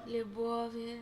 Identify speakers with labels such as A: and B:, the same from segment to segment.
A: любові.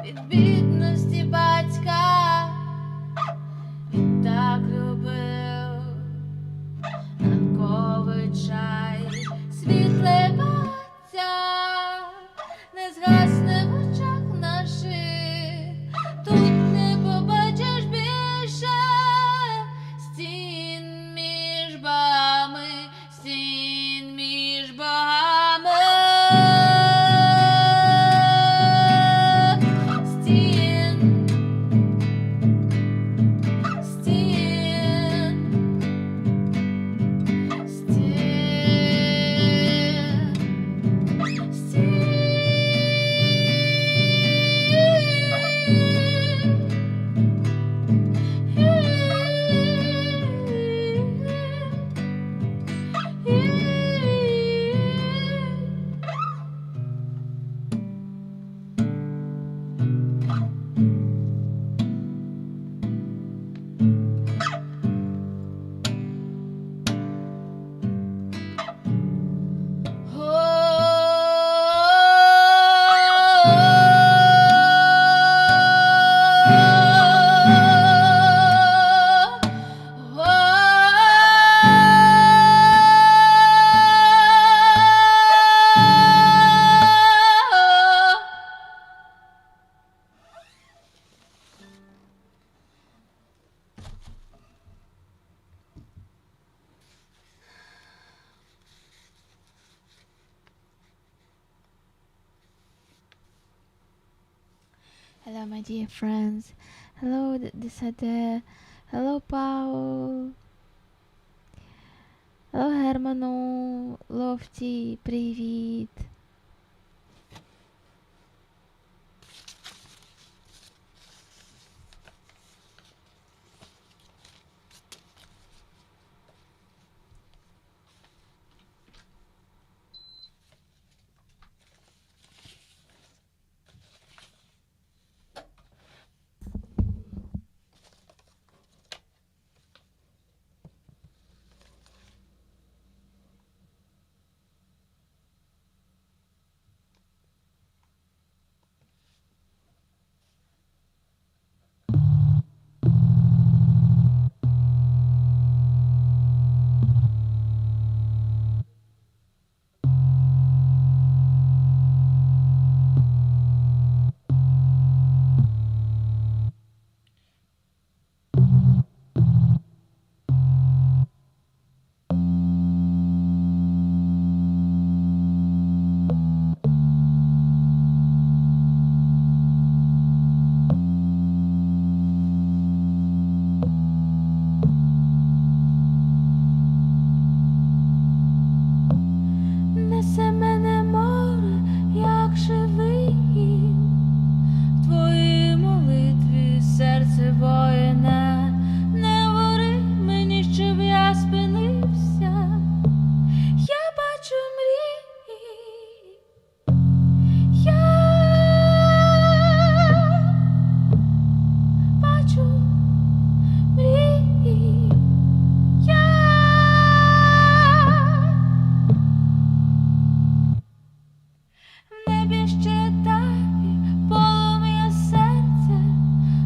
A: Від бідності батька він так любив ранковий чай, світле баття не згасне в очах наших, тут не побачиш більше стін між богами, стін між богами. Hello my dear friends, hello Desade, hello Paul, hello Hermano, Lofty, привіт.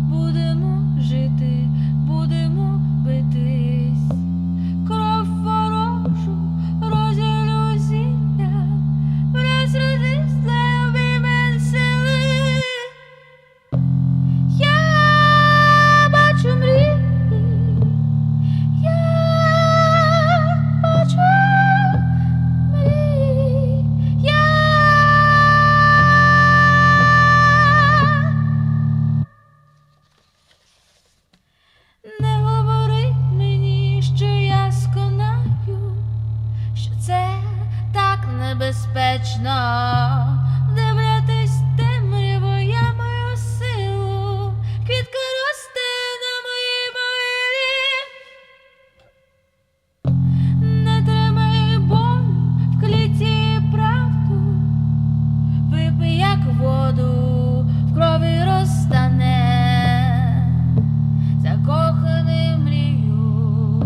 A: Будемо жити, будемо битись. безпечно, дивлятись темряву я мою силу, квітка росте на моїй могилі. Не тримай боль в кліті правду, випий як воду, в крові розтане, закоханий мрію,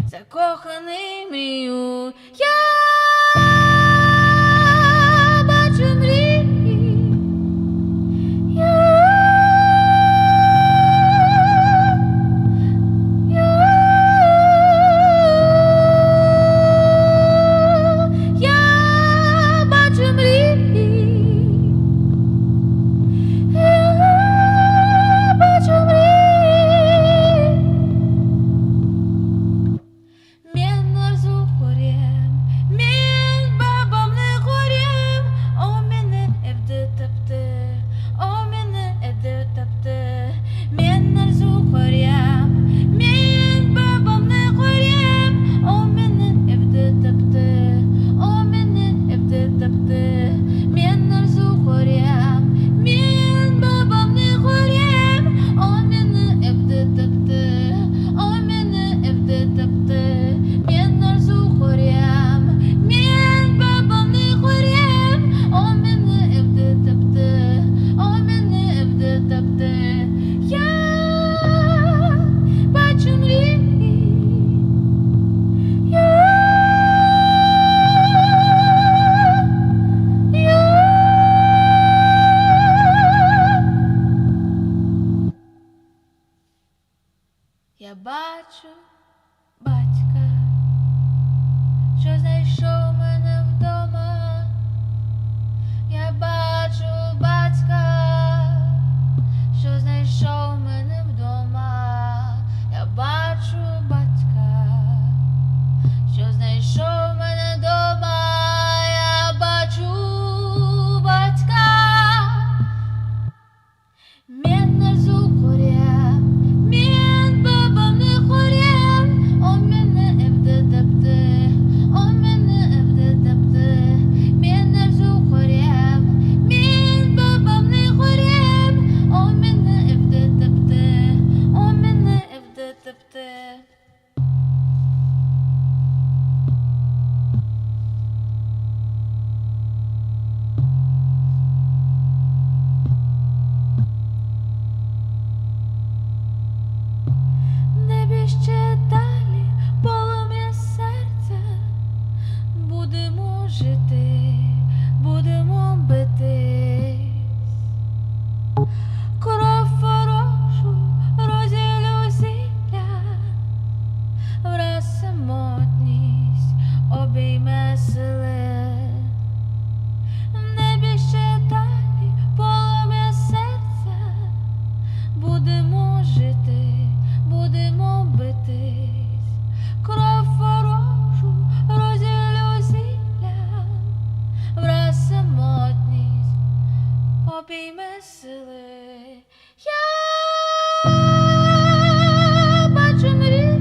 A: закоханий мрію. Я бачу мрії, я бачу мрії, я бачу мрії. Мен арзу хорем, мен бабам не хорем, о мене evde taptı, o мене evde taptı. Мен арзу хорем, мен бабам не хорем, o мене evde taptı, o мене evde taptı. Мен арзу хорем, мен бабам не хорем, o мене evde taptı, o мене evde taptı. Мен арзу хорем, мен бабам не хорем, o мене evde taptı, o мене evde taptı. Я бачу мрії, я бачу батька, що знайшов мене вдома. Я бачу батька, що знайшов мене вдома. Я бачу батька, що знайшов мене вдома. Я бачу батька. Мен арзу хорем, мен бабам не хорем, o мене evde taptı, o мене evde taptı. Men arzu хорем, men babam ne хорем, o мене evde taptı, o мене evde taptı. Небі ще далі полум'я серця, будемо жити, будемо битись. Кров ворожу розілю зілля, враз самотність обійме сили. В небі ще далі полум'я серця, будемо жити, будемо битись. Кров ворожу розілю зілля, враз самотність обійме сили. Я бачу мрії,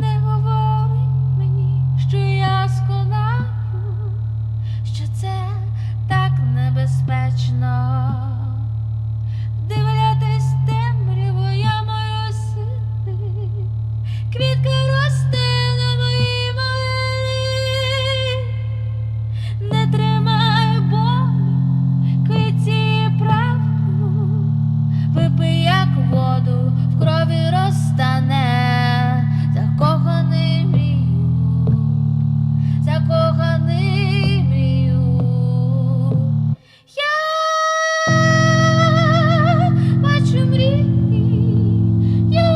A: не говори мені, що я сконаю, що це так небезпечно. Дивлятись темряву я маю сили, квітка росте на моїй могилі. Не тримай болю, квіті правду, випий як воду, в крові розтане, закоханий мрію, закоханий мрію. Я бачу мрії, я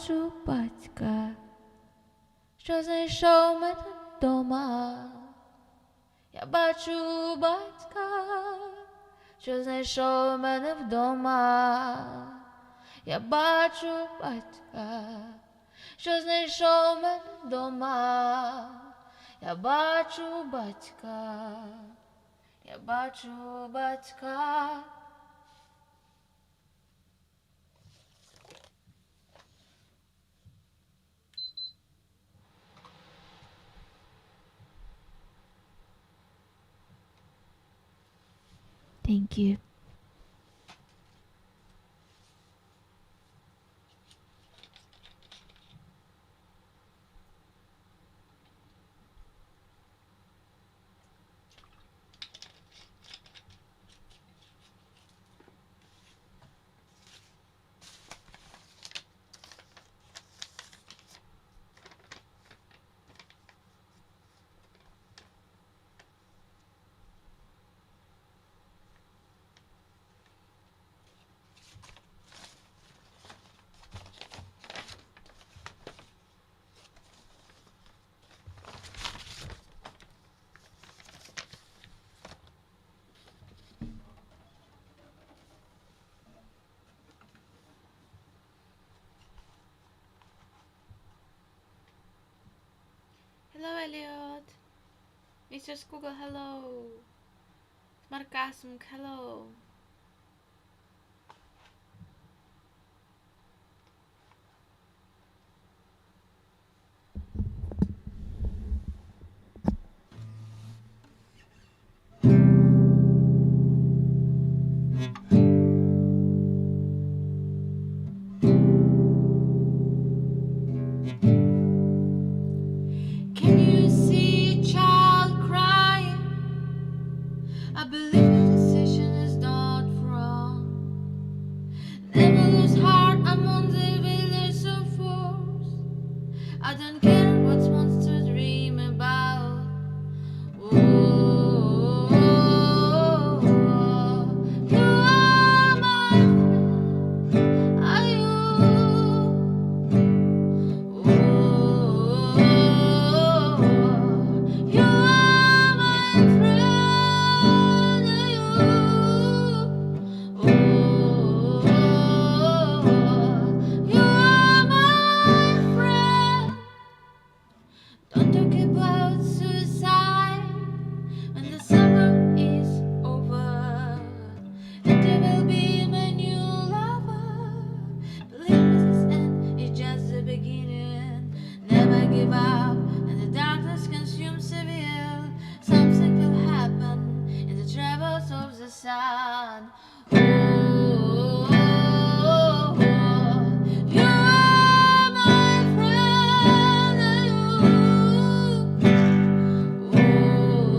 A: бачу батька, що знайшов мене вдома. Я бачу батька, що знайшов мене вдома. Я бачу батька, що знайшов мене вдома. Я бачу батька, я бачу батька. Thank you.
B: Hello, Elliot. Mr. Skugel, hello. Smarkasm, hello.
A: Can you see a child crying? I believe the decision is not wrong. Never lose heart among the village of force. I don't care what monsters dream about. Oh, you are my friend. Are you? You are my friend, you are my friend. Don't talk about suicide when the summer is over, and there will be my new lover. Believe me, this end is just the beginning. Never give up, and the darkness consumes civil. Something will happen in the travels of the sun. You are my friend, you are my friend,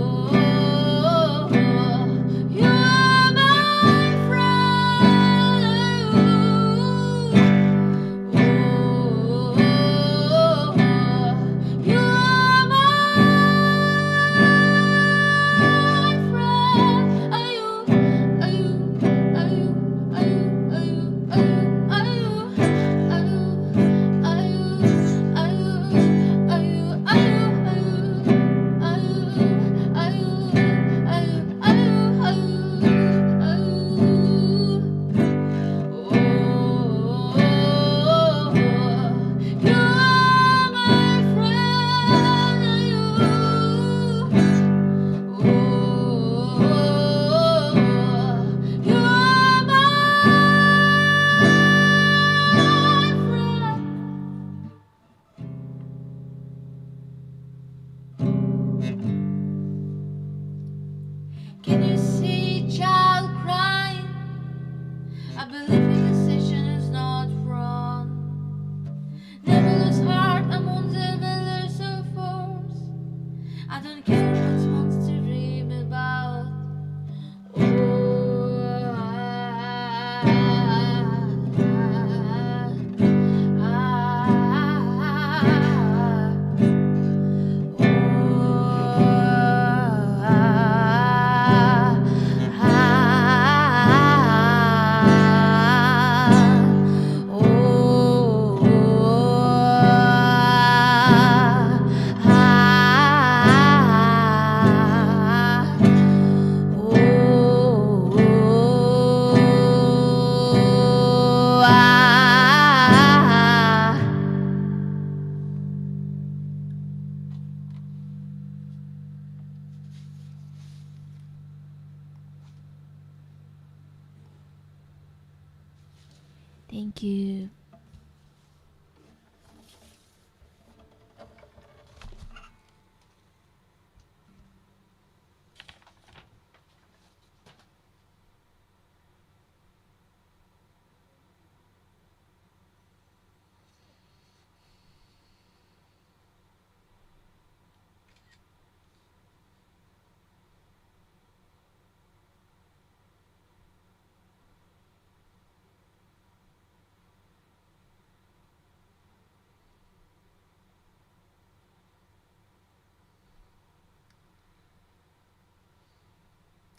A: you are my friend. Are Can you see a child crying? I believe the decision is not wrong. Never lose heart among the village of force. I don't care what monster dream about. Oh, Thank you.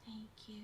B: Thank you.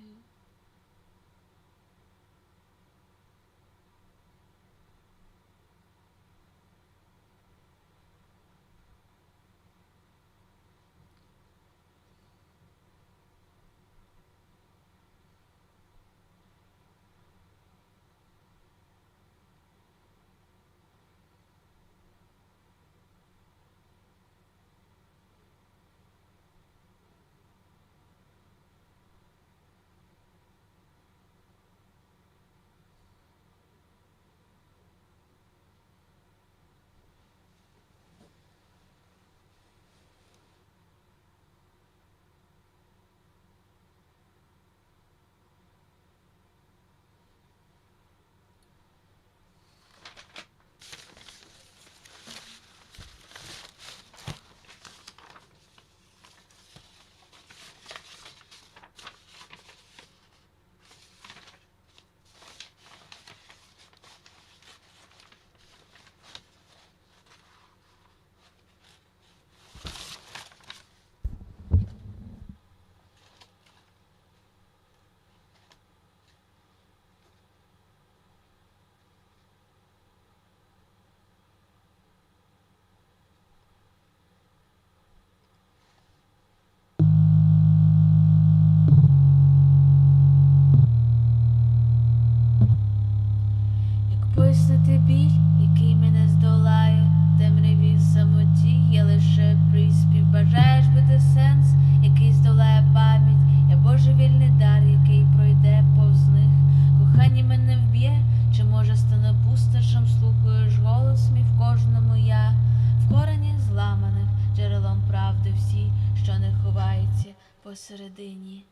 A: Як пояснити біль, який мене здолає, в темряві самоті є лише приспів. Бажаєш бути сенс, який здолає пам'ять, я божевільний дар, який пройде повз них. Кохання мене вб'є, чи може стане пустошем, слухаєш голос мій в кожному я, в корені зламаним, джерелом правди всі, що не ховається посередині.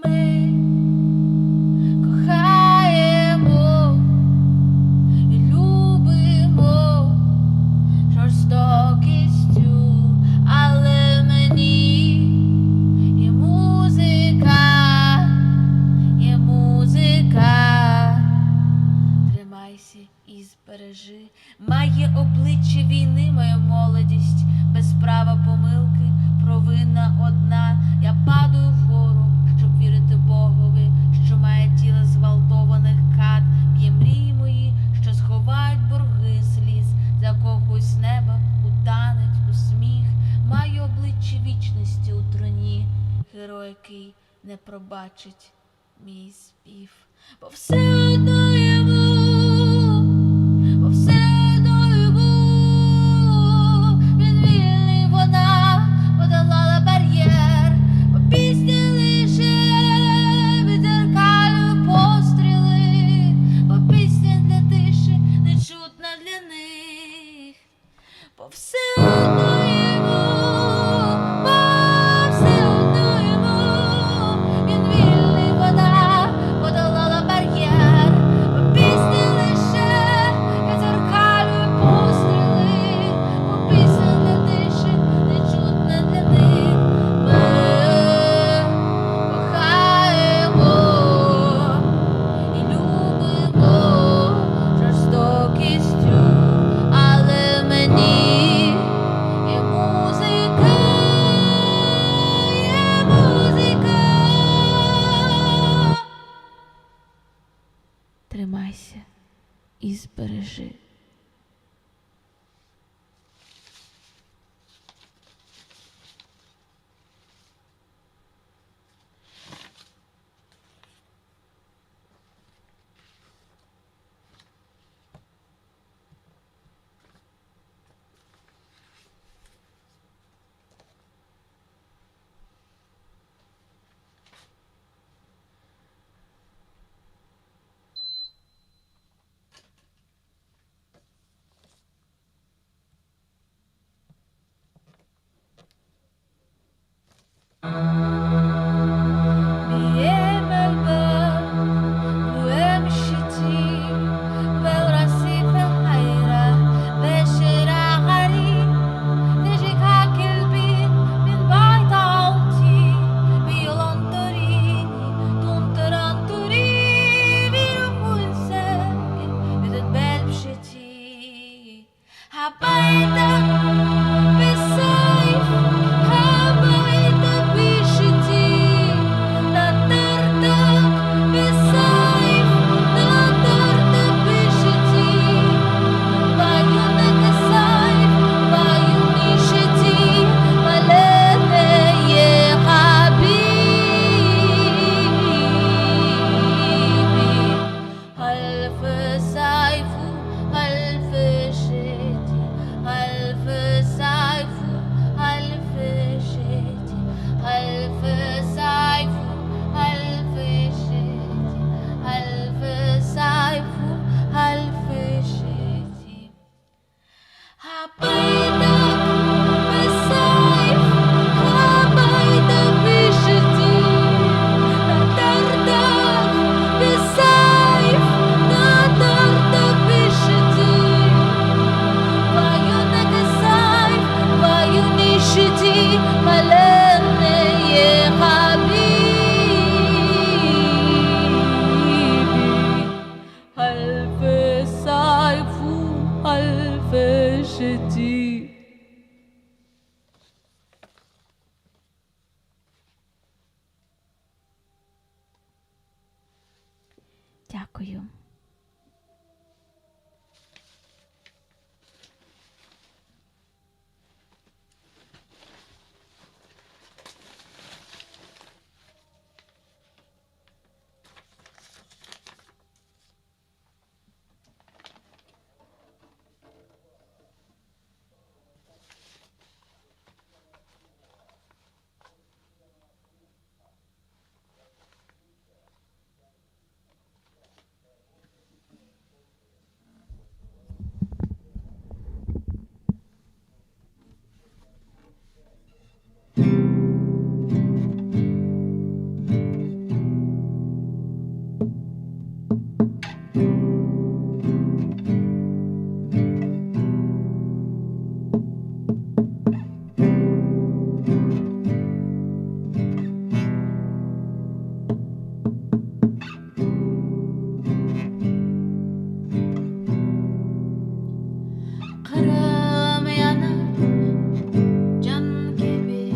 A: Ми кохаємо і любимо жорстокістю, але мені є музика, є музика. Тримайся і збережи. Має обличчя війни моя молодість, без права помилки, провина одна. Я падаю вгору, щоб вірити Богові, що має тіло зґвалтованих кат. Б'є мрії мої, що сховають борги сліз. Закохуюсь з неба у танець, у сміх. Маю обличчя вічності у труні, герой, який не пробачить мій спів. Бо все одно йому, бо все одно йому. Він вільний, вона подолала бар'єр, бо пісня лише відзеркалює постріли, бо пісня для тиші не чутна для них. Бо все одно йому, бо все одно йому. Він вільний, вона подолала бар'єр, бо пісня лише відзеркалює постріли, бо пісня для тиші не чутна для них. Ми кохаємо і любимо жорстокістю, але мені є музика, є музика. Тримайся і збережи. ملامي يا حبيبي ألف صيف وألف شتي.
B: Дякую.
A: Kırım yanar can gibi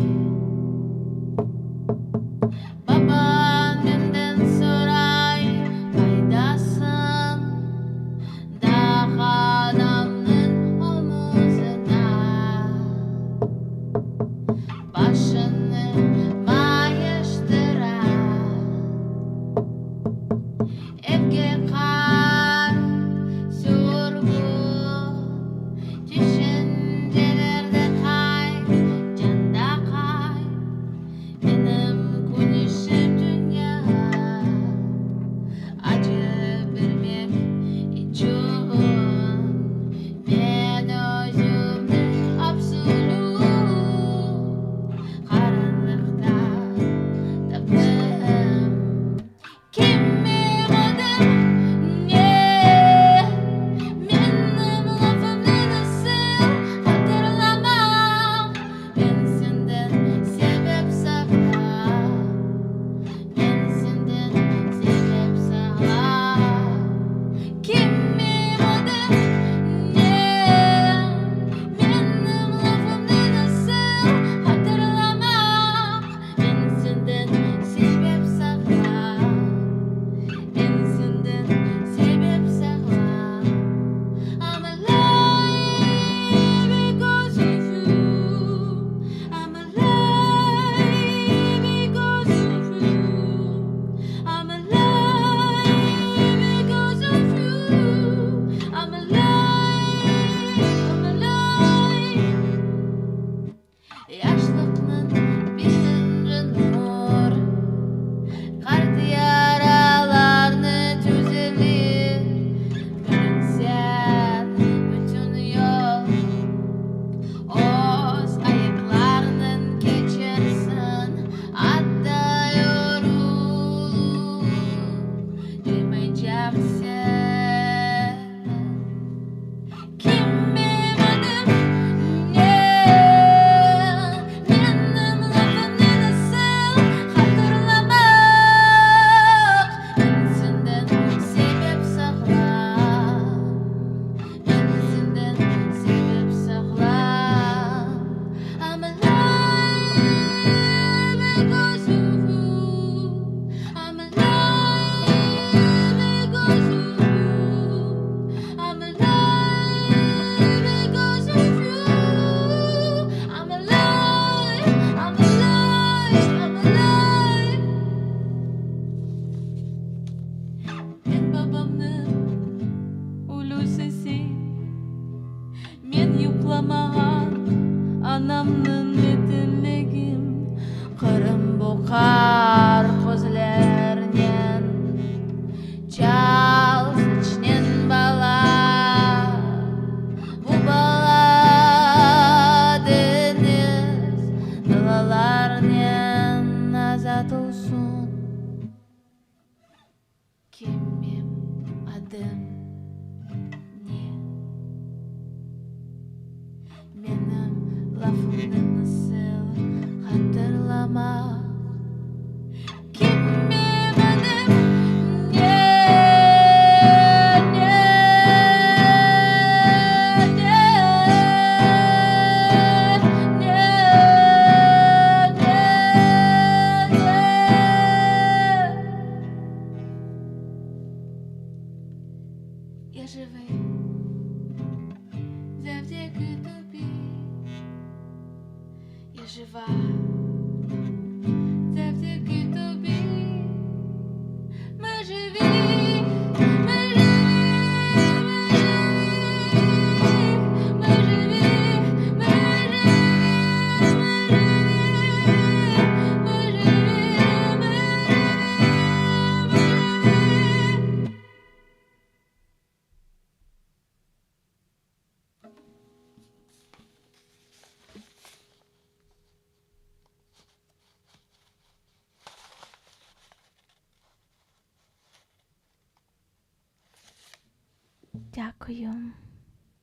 B: Дякую.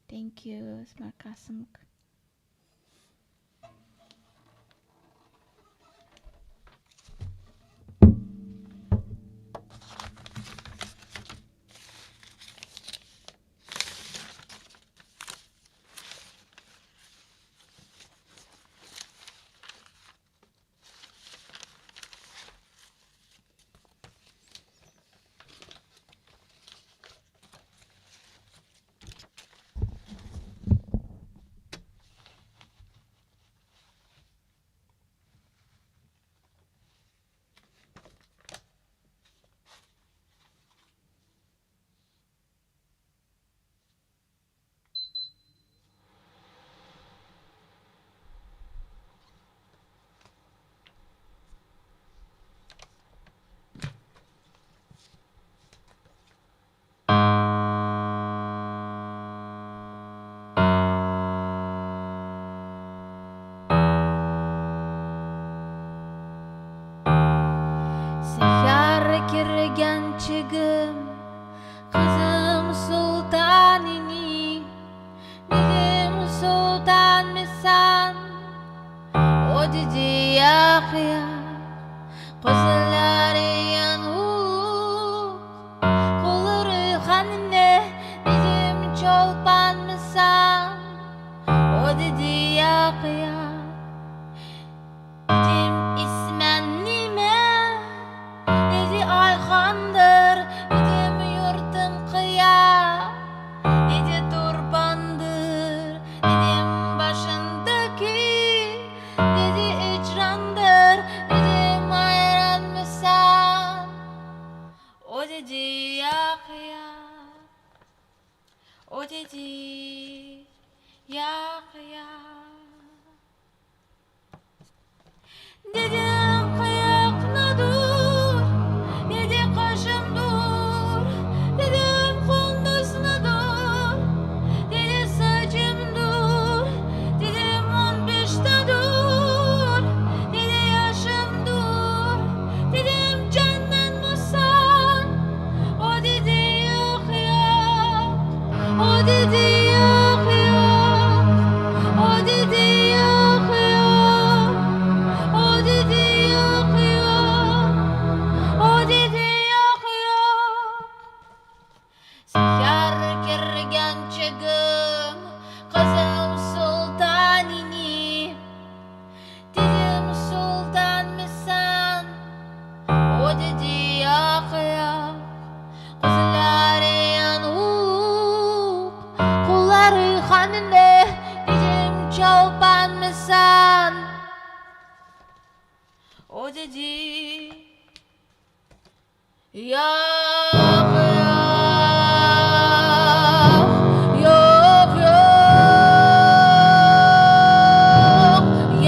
B: Thank you, sarcasm.
A: Gençigim, kızım sultanini, bizim sultan misan, o dedi yakıya, kızları yanık, kolları hanine, bizim çolpan misan, o dedi yakıya, bizim ismen nime? Dedi Ayhan'dır, dedim yurtum kıya, dedi turbandır, dedim başındaki, dedi icrandır, dedim ayran mısan? O dedi ya kıya, o dedi ya kıya. Dedim kıyakna dur, dedi kaşım dur, dedim kunduzna dur, dedi saçım dur, dedim 15'te dur, dedi yaşım dur, dedim cennet musan, o dedi yok yok, o dedi yok yok, o dedi yok yok. O dedi yok yok, o dedi yok yok. Seher kirgen çıgım, kızım sultanini, dedim sultan mısın? O dedi yok yok, kızları yanık, kolları hanine, dedim çolpan mısın? O dedi yok yok, yok yok, yok yok, yok yok,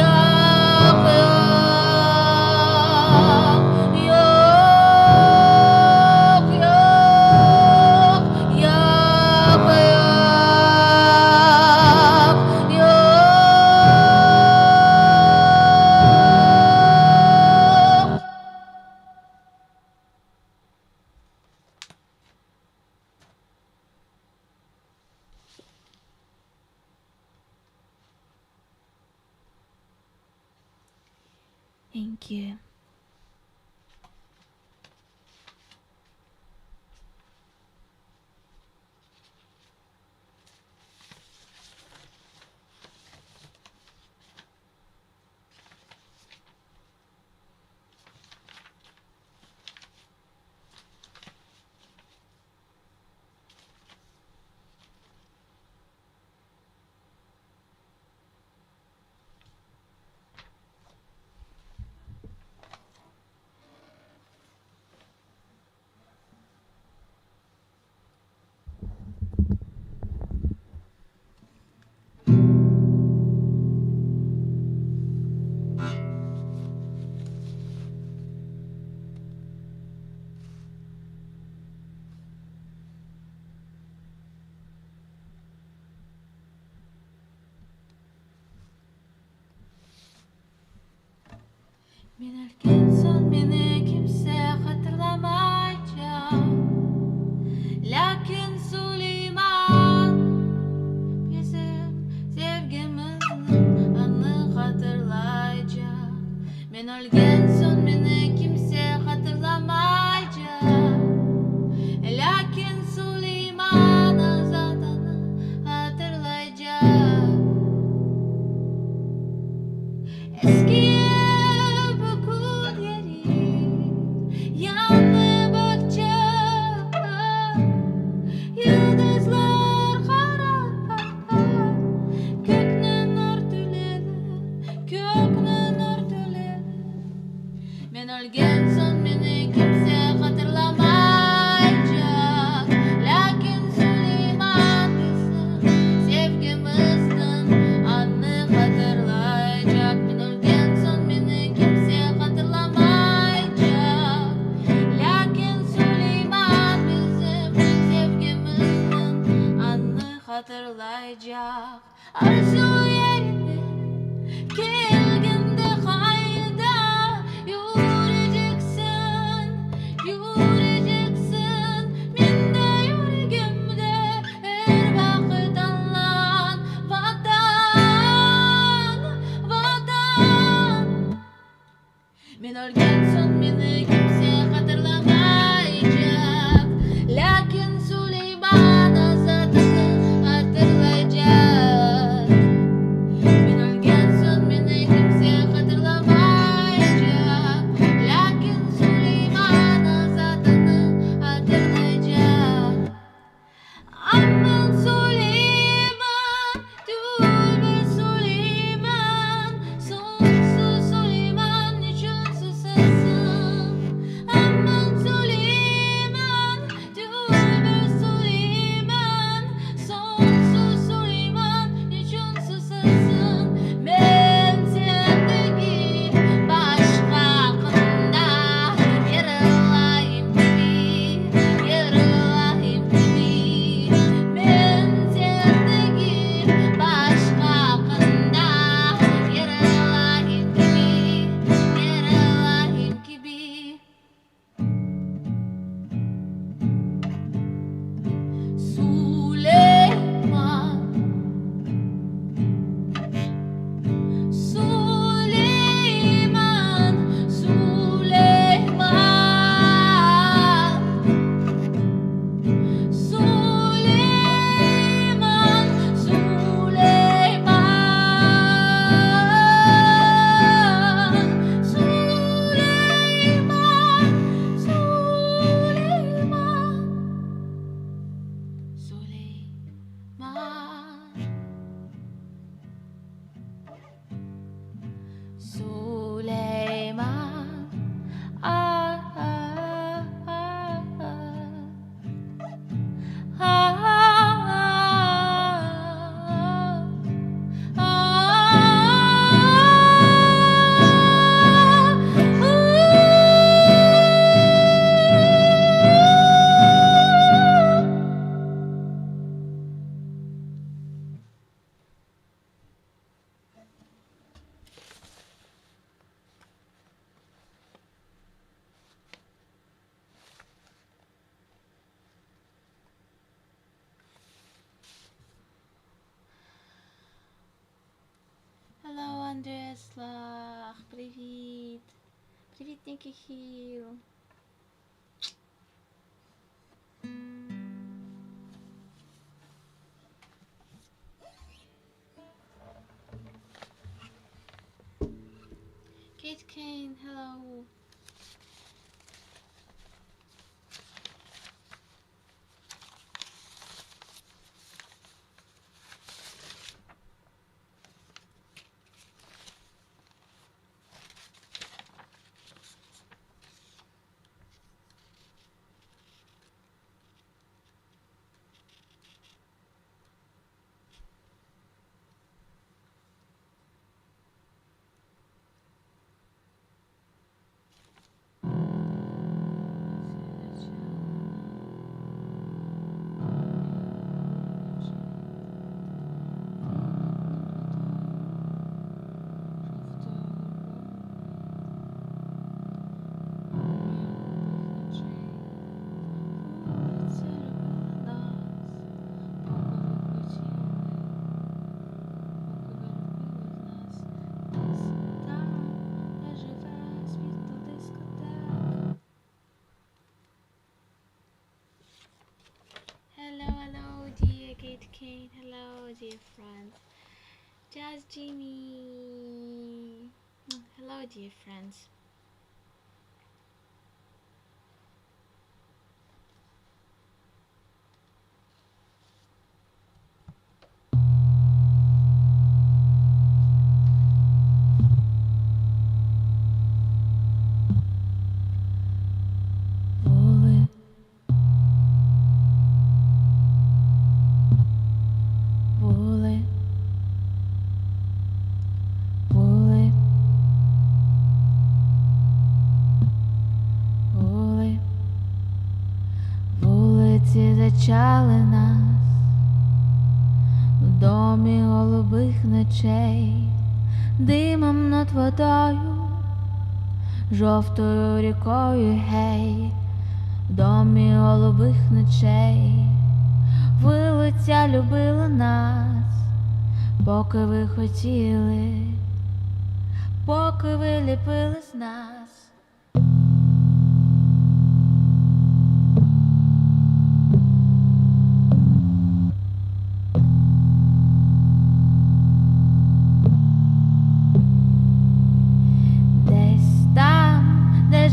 A: yok yok, yok. Thank you. Ben erkensen beni kimse hatırlamayacak. Lakin Süleyman Men ölgen son beni kimse hatırlamayacak. Lakin Süleyman Azad'ını hatırlayacak. Eskiye bakır yeri yanlı bakacak. Yıldızlar karar köknen örtüleli, köknen örtüleli. Men ölgen son beni kimse hatırlamayacak. Lakin Süleyman bizim sevgimizden anı hatırlayacak. Men ölgen son beni kimse hatırlamayacak. Lakin Süleyman bizim sevgimizden anı hatırlayacak. Arzu yerine gelginde kayda yürüyeceksin, yürüyeceksin. Men de yüreğimde her vakit anlan vatan, vatan. Men ölgen son beni kimse hatırlamayacak. Lakin Süleyman Azad'ını hatırlayacak. Men ölgen son beni kimse hatırlamayacak. Lakin Süleyman Azad'ını hatırlayacak. Aman Süleyman, Dülbür Süleyman, sonsuz Süleyman, niçin susasın? Aman Süleyman, Dülbür Süleyman, sonsuz Süleyman, niçin susasın? Men sendeki başka kında yarılayım gibi, yarılayım gibi. Men sendeki başka kında yarılayım gibi, yarılayım gibi. Süleyman, Süleyman, Süleyman, Süleyman, Süleyman, Süleyman, Süleyman, Süleyman, ah, ah, ah, ah, Hello, Andreslach. Привіт. Привіт, Нікі Хіл. Kate Kane, hello.
B: dear friends. Just Jimmy. Hello, dear friends.
A: Вулиці зачали нас в домі голубих ночей, димом над водою, жовтою рікою, гей, в домі голубих ночей. Вулиця любила нас, поки ви хотіли, поки ви ліпили з нас.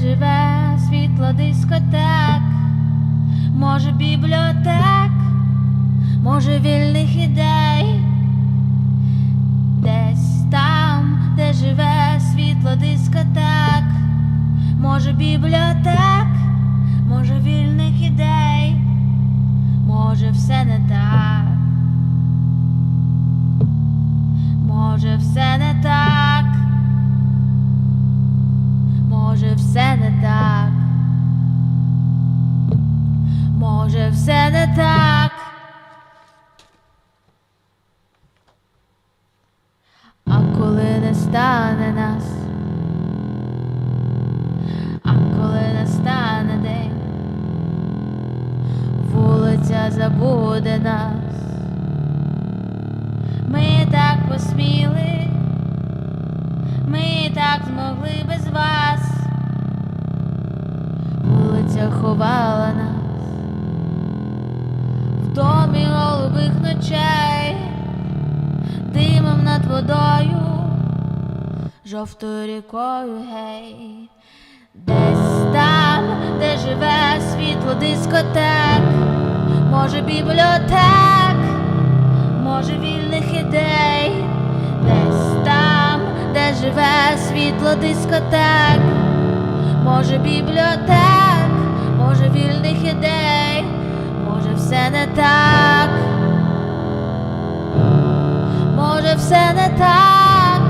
A: Живе світло дискотек, може бібліотек, може вільних ідей. Десь там, де живе світло дискотек, може бібліотек, може вільних ідей. Може все не так, може все не так, може все не так, може все не так. А коли не стане нас, а коли настане день, вулиця забуде нас. Ми так посміли, ми так змогли без вас. Вулиця ховала нас в домі голубих ночей, димом над водою, жовтою рікою, гей. Десь там, де живе світло дискотек, може бібліотек, може вільних ідей. Десь там, де живе світло дискотек, може бібліотек, може вільних ідей. Може все не так, може все не так,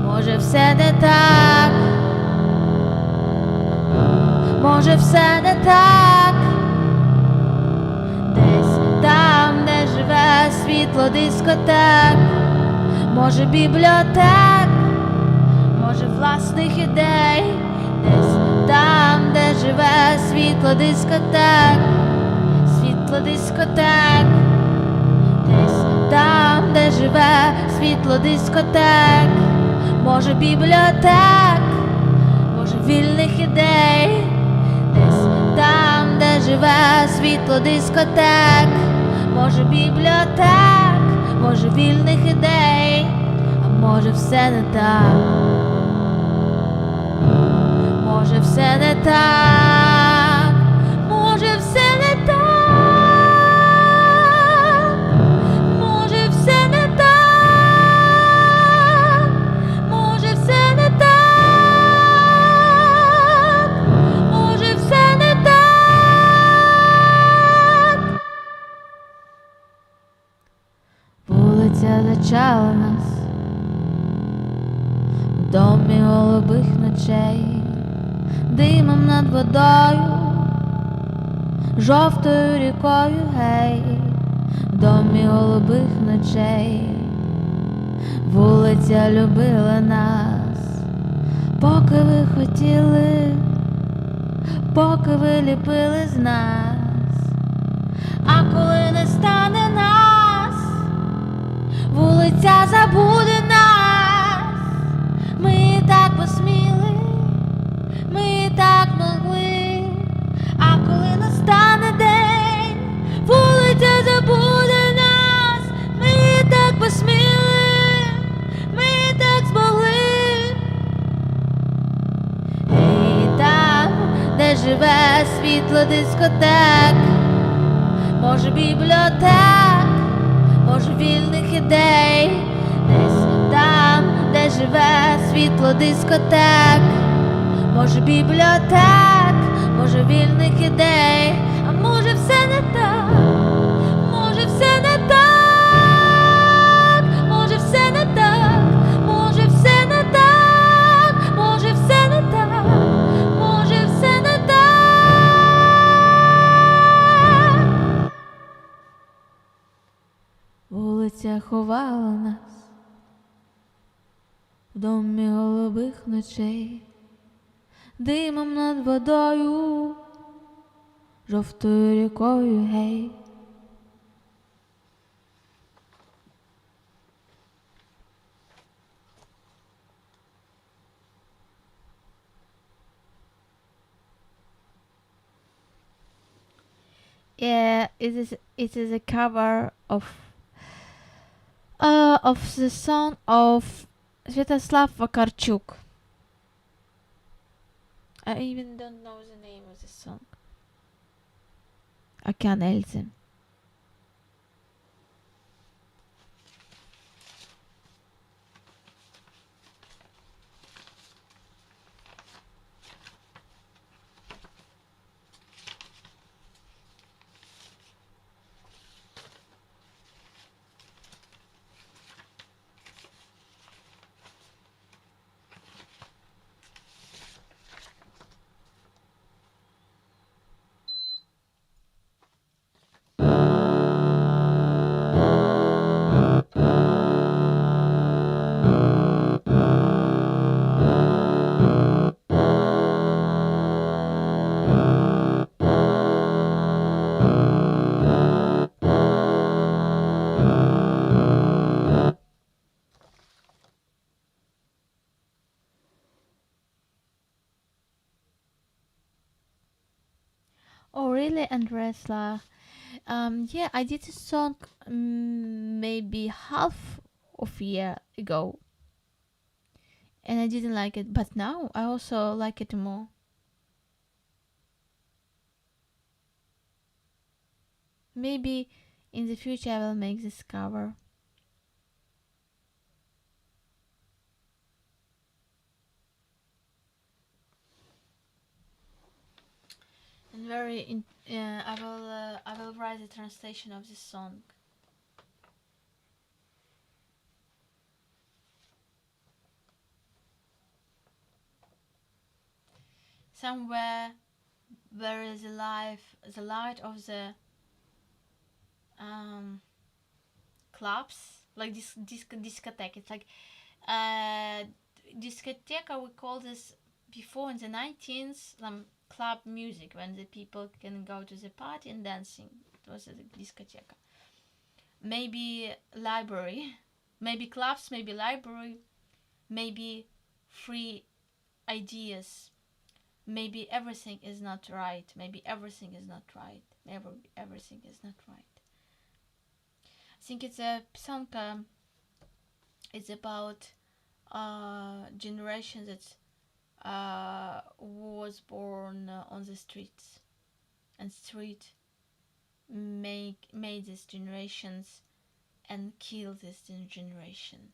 A: може все не так, може все не так. Десь там, де живе світло дискотек, може бібліотек, може власних ідей. Десь там, де живе світло дискотек, світло дискотек. Десь там, де живе світло дискотек, може бібліотек, може вільних ідей. Десь там, де живе світло дискотек, може бібліотек, може вільних ідей. А може все не так, може все не так, може все не так, може все не так, може все не так, може все не так. Вулиця зачала нас в домі голубих ночей, димом над водою, жовтою рікою, гей, в домі голубих ночей. Вулиця любила нас, поки ви хотіли, поки ви ліпили з нас. А коли не стане нас, вулиця забуде нас. Ми так посміли, ми так могли. А коли настане день, вулиця забуде нас. живе світло дискотек, може бібліотек, може вільних ідей, десь там, де живе світло дискотек, може бібліотек, може вільних ідей, а може все не так, може все не так, може все не так, може все не так, може все не так, може все не так. Вулиця ховала нас в домі голубих ночей, димом над водою, жовтою рікою, гей. Yeah, it is a cover of the song of Святослав Вакарчук. I even don't know the name of the song. Океан Эльзы. Oh, really, Andresla? Yeah, I did a song maybe half of a year ago, and I didn't like it, but now I also like it more. Maybe in the future I will make this cover. And I will write a translation of this song. Somewhere where is the light of the clubs, like this discotheque. It's like discotheque. We call this before in the 19th club music, when the people can go to the party and dancing. It was a discotheque. Maybe library, maybe clubs, maybe library, maybe free ideas. Maybe everything is not right. Maybe everything is not right. Everything is not right. I think it's a song. It's about generation that was born on the streets, and street made these generations and kill this generation.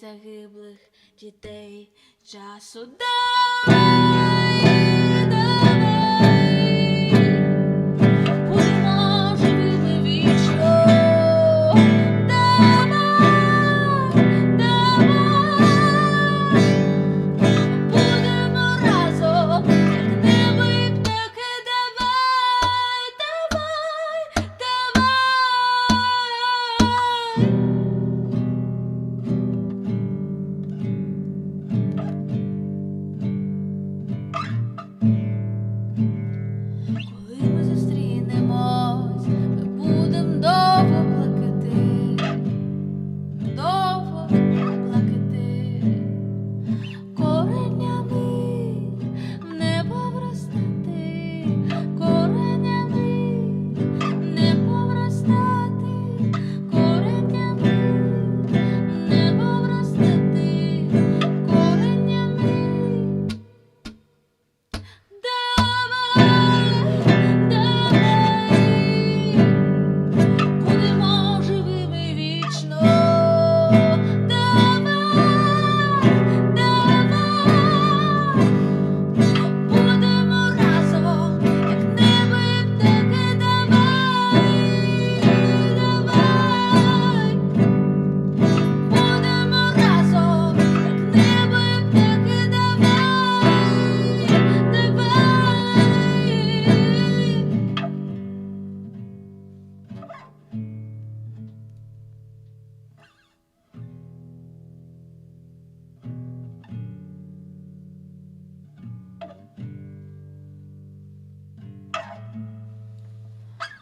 A: загиблих дітей часу дай, давай, будемо живими вічно, давай, давай, будемо разом, як небо і птахи, давай, давай, давай. Коли ми зустрінемось, ми будем довго плакати, коренями в небо вростати, коренями не повростати, коренями не повростати, коренями. Давай, давай, будемо живими вічно, давай, давай, будемо разом, як небо і птахи, давай, давай, будемо разом, як небо і птахи, давай,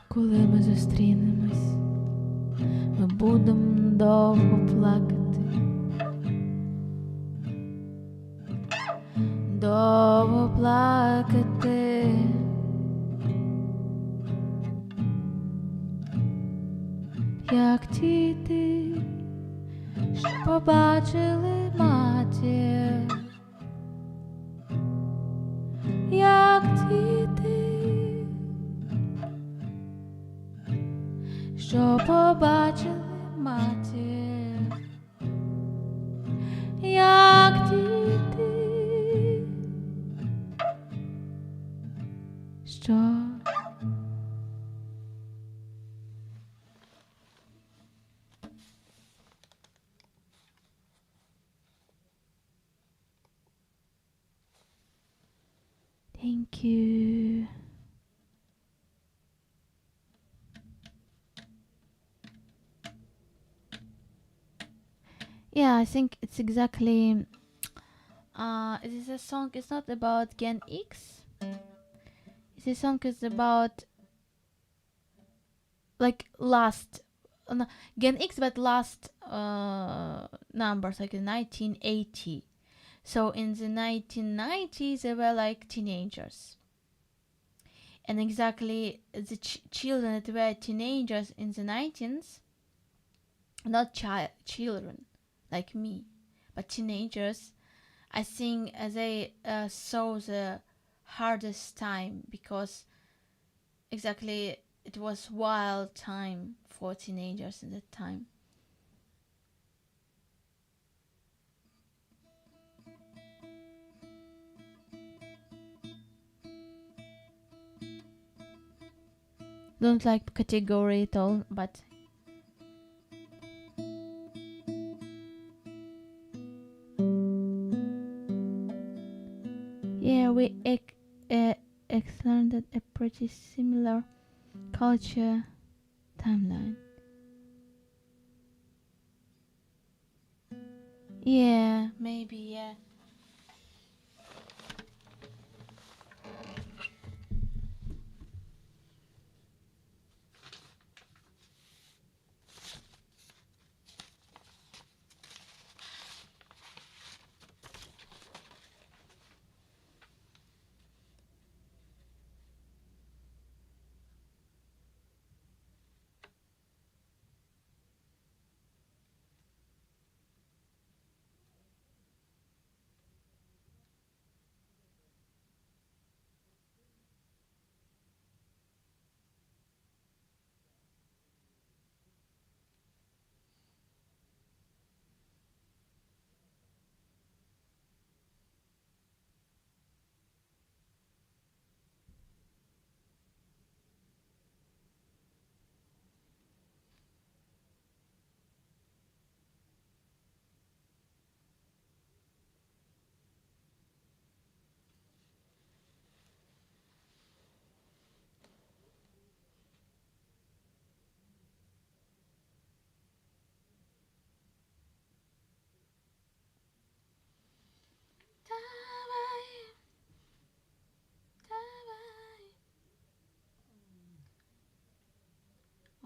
A: коли ми зустрінемось, ми будемо довго плакати, довго плакати, як діти, що побачили матір, як діти, що побачили матір, як діти, що Thank you. Yeah, I think it's exactly. This is a song. It's not about Gen X. This song is about like last Gen X, but last numbers, like in 1980. So in the 1990s, they were like teenagers, and exactly the children that were teenagers in the 19s, not children like me, but teenagers, I think they saw the hardest time, because exactly it was wild time for teenagers in that time. Don't like category at all, but yeah, we extended a pretty similar culture timeline. Yeah, maybe, yeah.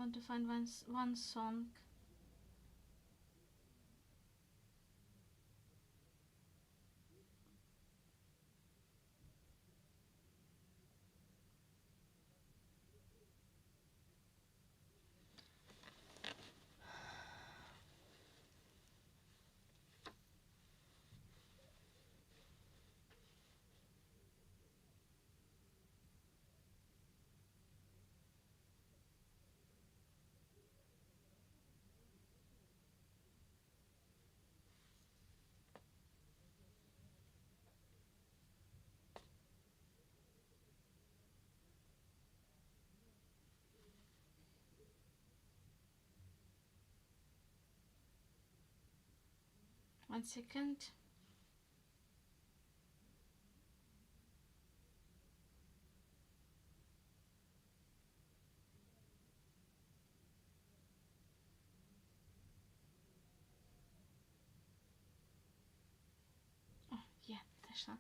B: Want to find one song. One second. Oh, yeah, there's one.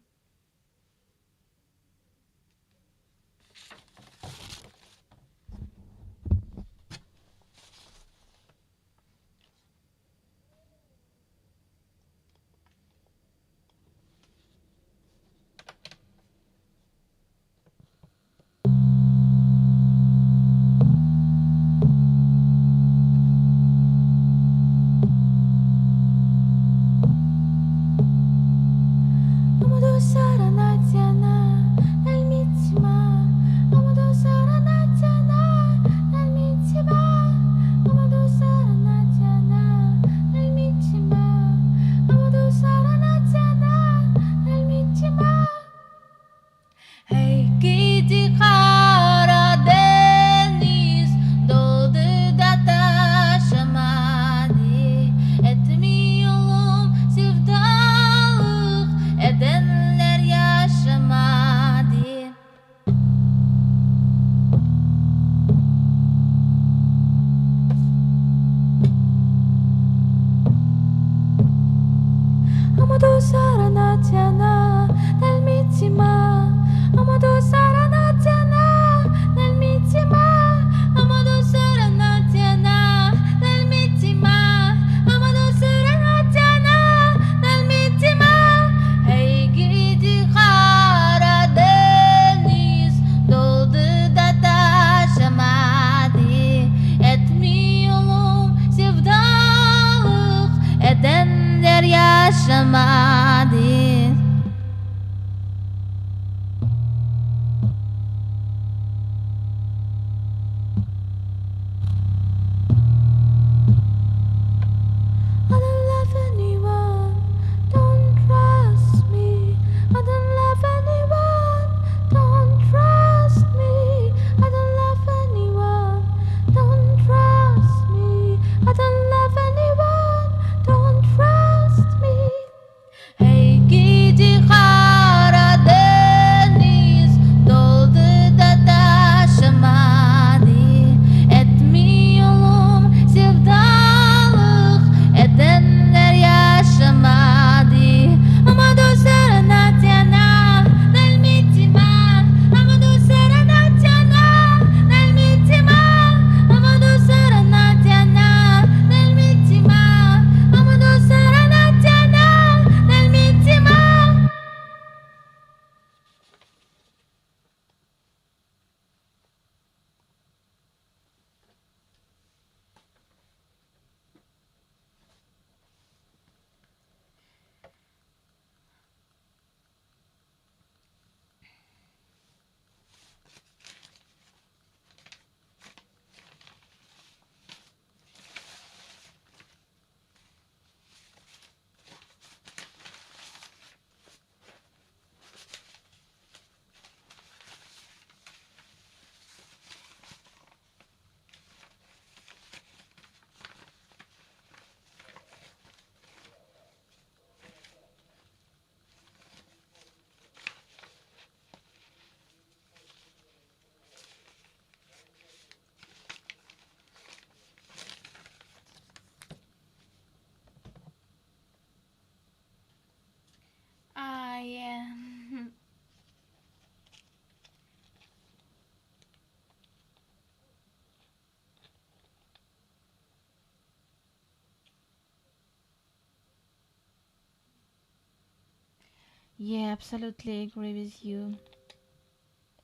B: Yeah, absolutely agree with you.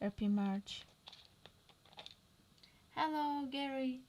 B: RP March. Hello, Gary.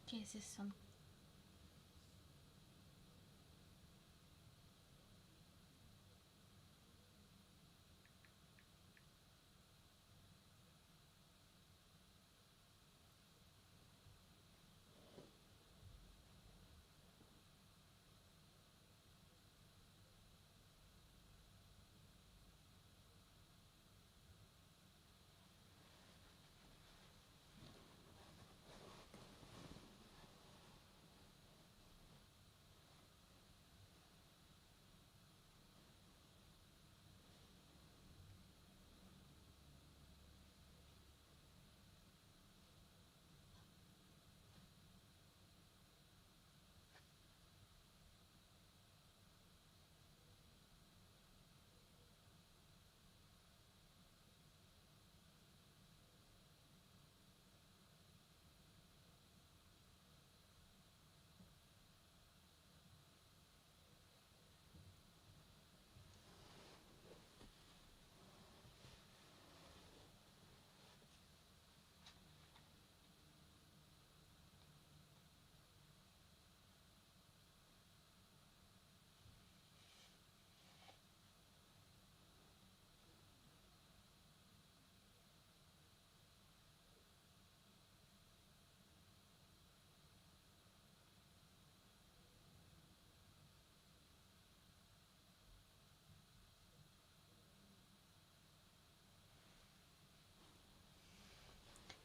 B: Okay, this song.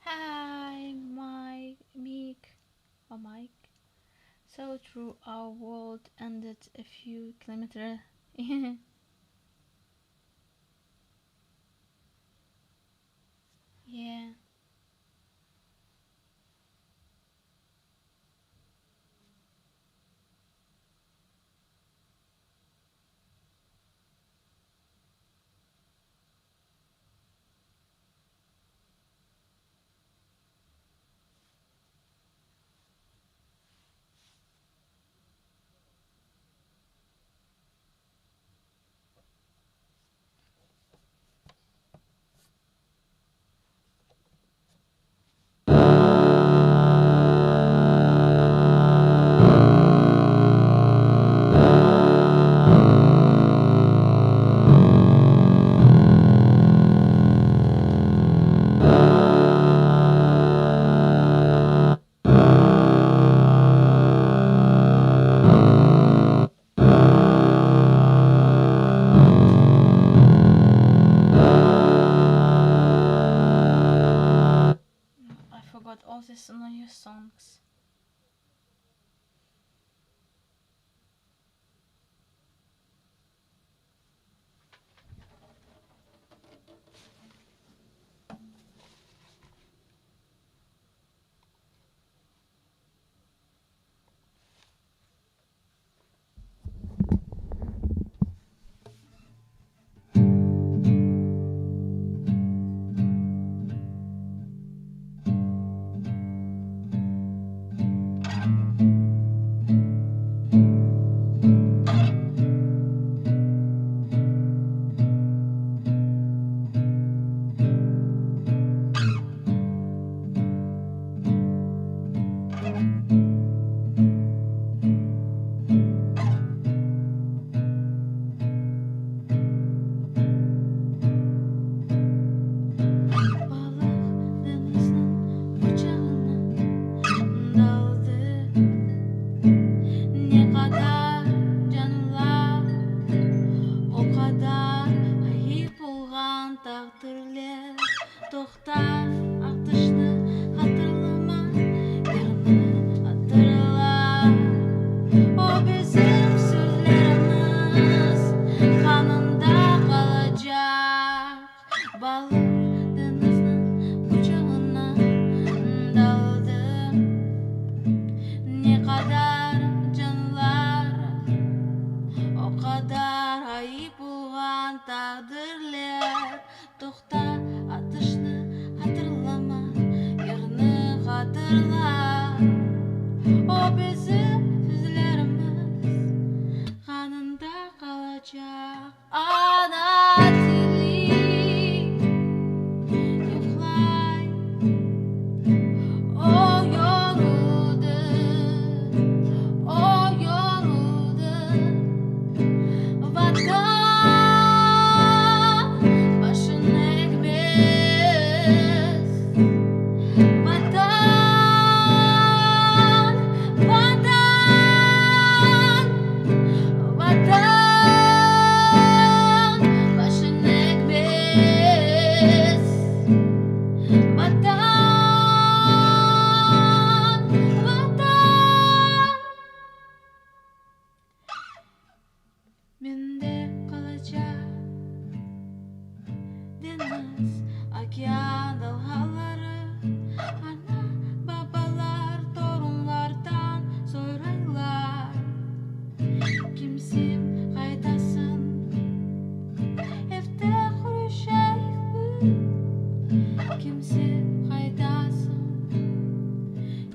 B: Hi, Mike. Oh, Mike. So true, our world ended a few kilometers. Yeah. I forgot all these new songs. Toxta, atıştı hatırlama,
A: O bizim sözlerimiz kanında kalacak. Balık denizin kucağına daldı. Ne kadar canlar, o kadar ayıp olan takdirler. Tokta atışını hatırlama, yarını hatırla. O bizim sözlerimiz kanında kalacak. Ana dili yoklay, o yoruldu, o yoruldu. Vatan başını ekmez. Vatan, vatan, vatan başını ekmez. Vatan, vatan mende kalacak. Deniz, okyan dalgaları, ana babalar torunlardan soyarlar. Kimsin kaydasın, evde kuruşayım. Kimsi kaydasın,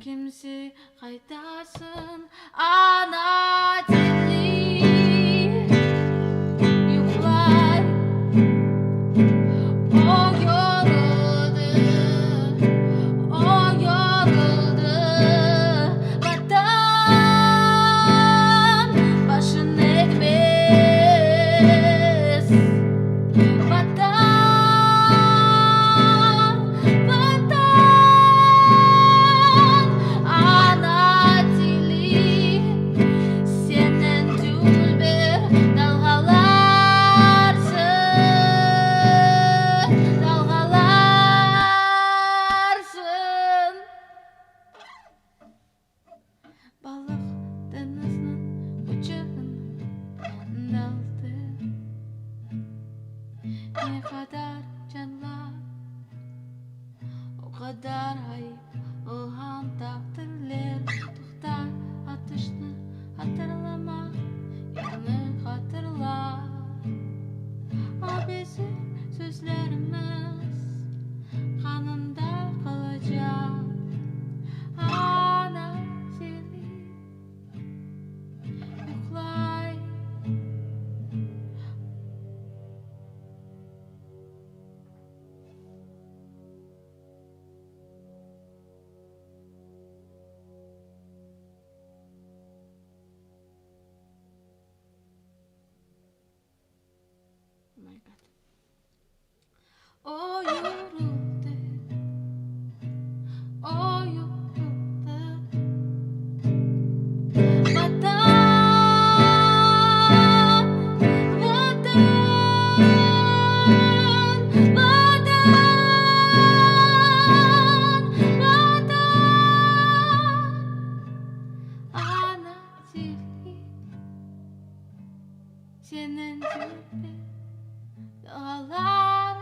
A: kimsi kaydasın. Ana dili yoklar, o yoruldu, o yoruldu. Vatan başını ekmez. Vatan, vatan, ana dili senin dülber dalgalarsın, dalgalarsın. Balık denizin kucağına daldı. Ne kadar canlar, o kadar ayıp olan takdirler. Tokta atışını hatırlama, yarını hatırla. O bizim sözlerimiz kanında kalacak. Ana dili yoklay. Oh my God. O yoruldu, o yoruldu. Vatan, vatan, vatan, vatan. Ana dili senin dili dağlarsın.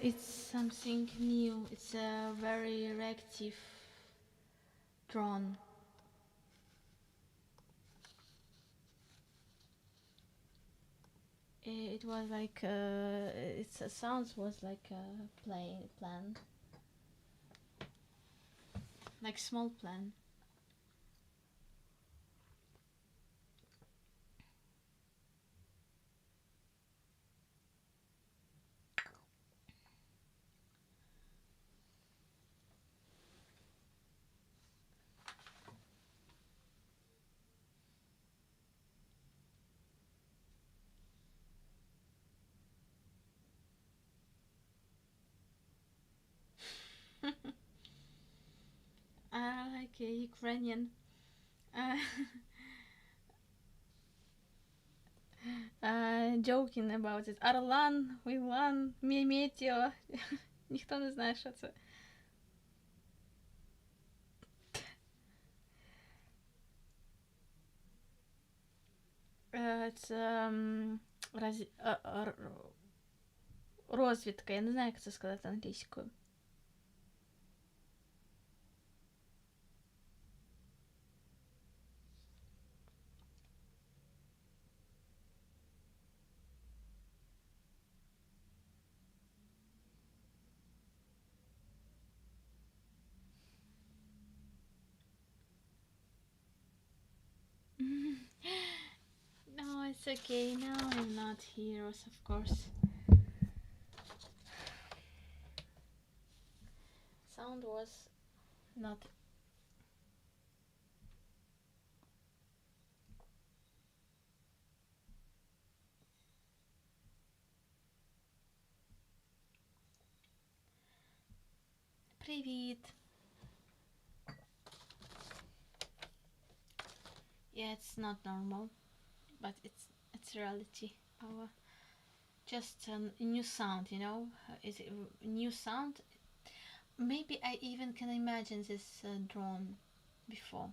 B: it's something new. It's a very reactive drone. It was like its sounds was like a plane, like small plane. Like a Ukrainian. Joking about it. Орлан, Вилан, Меметіо. Ніхто не знає, що це. Це розвідка. Я не знаю, як це сказати англійською. No, it's okay. Now I'm not heroes, of course. Sound was not. Привіт. Yeah, it's not normal, but it's reality. Our just a new sound, you know. Is it a new sound? Maybe I even can imagine this drone before.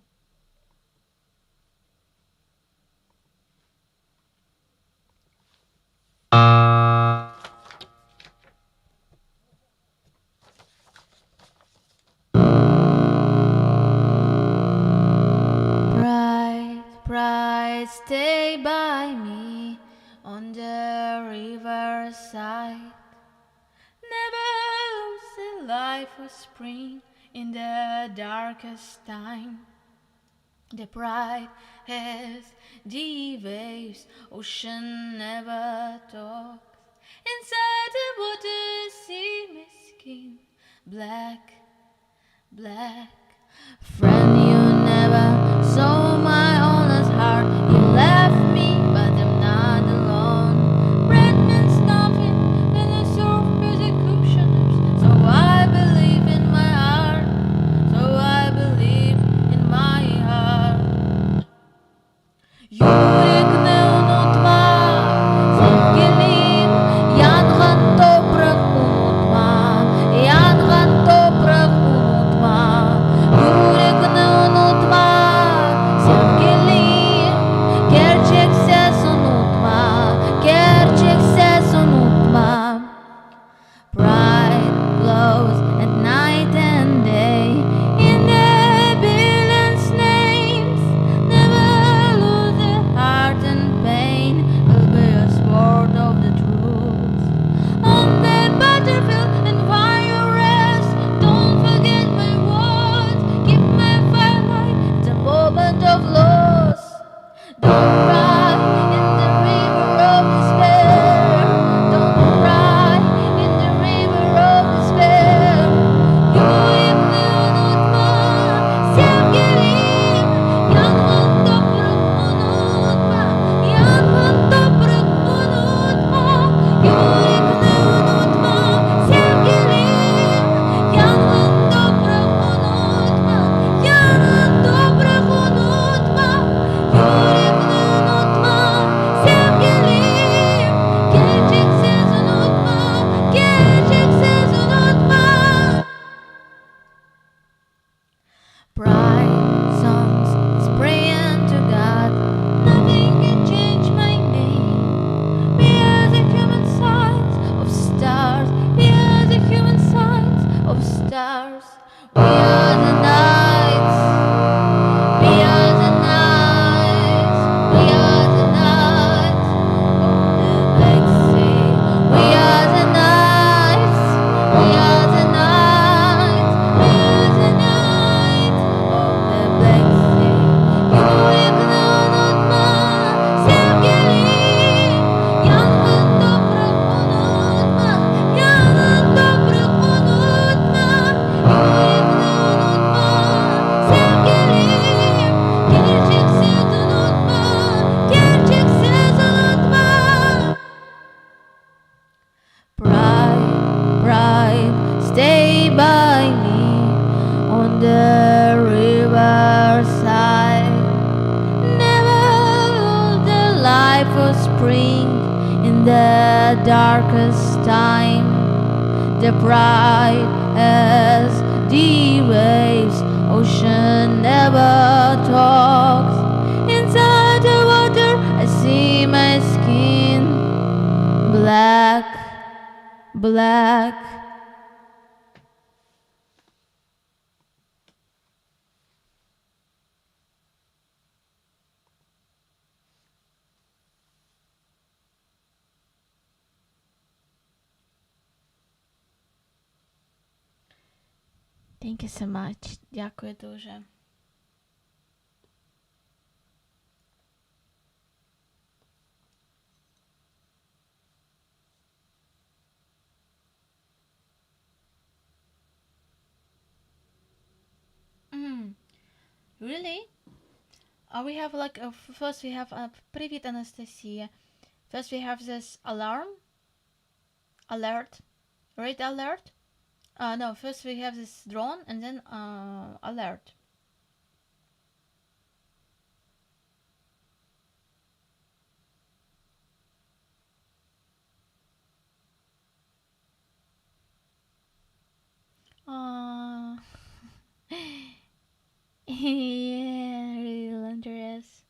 B: Bright, stay by me on the riverside. Never lose the life of spring in the darkest time. The pride has the waves, ocean never talks. Inside the water, see my skin, black, black. Friend, you never saw my honest heart. You left me, but I'm not alone. Bread means nothing when I serve persecutioners. So I believe in my heart. So I believe in my heart. Юрик не unutma, sevgilim. Yangan toprak unutma, yangan toprak unutma. Юрик
A: stars. We are the nights. We are the nights. We are the nights on the Black Sea. We are the nights. We are the nights. We are the nights on the Black Sea. Yürüyekten unutma sevgili. Yanın toprak unutma. Yanın toprak unutma. Yürüyekten unutma sevgilim. Gerçeksiz unutma. Gerçeksiz unutma. Pride, pride, stay by me on the riverside. Never will the life of spring in the darkest time. The pride as the waves, ocean never talks. Inside the water, I see my skin black, black.
B: Thank you so much. Дякую дуже. Really? We have like first we have Привет, Anastasia. First we have this alarm, alert, red alert. No, first we have this drone and then alert. Uh, yeah, real Andreas.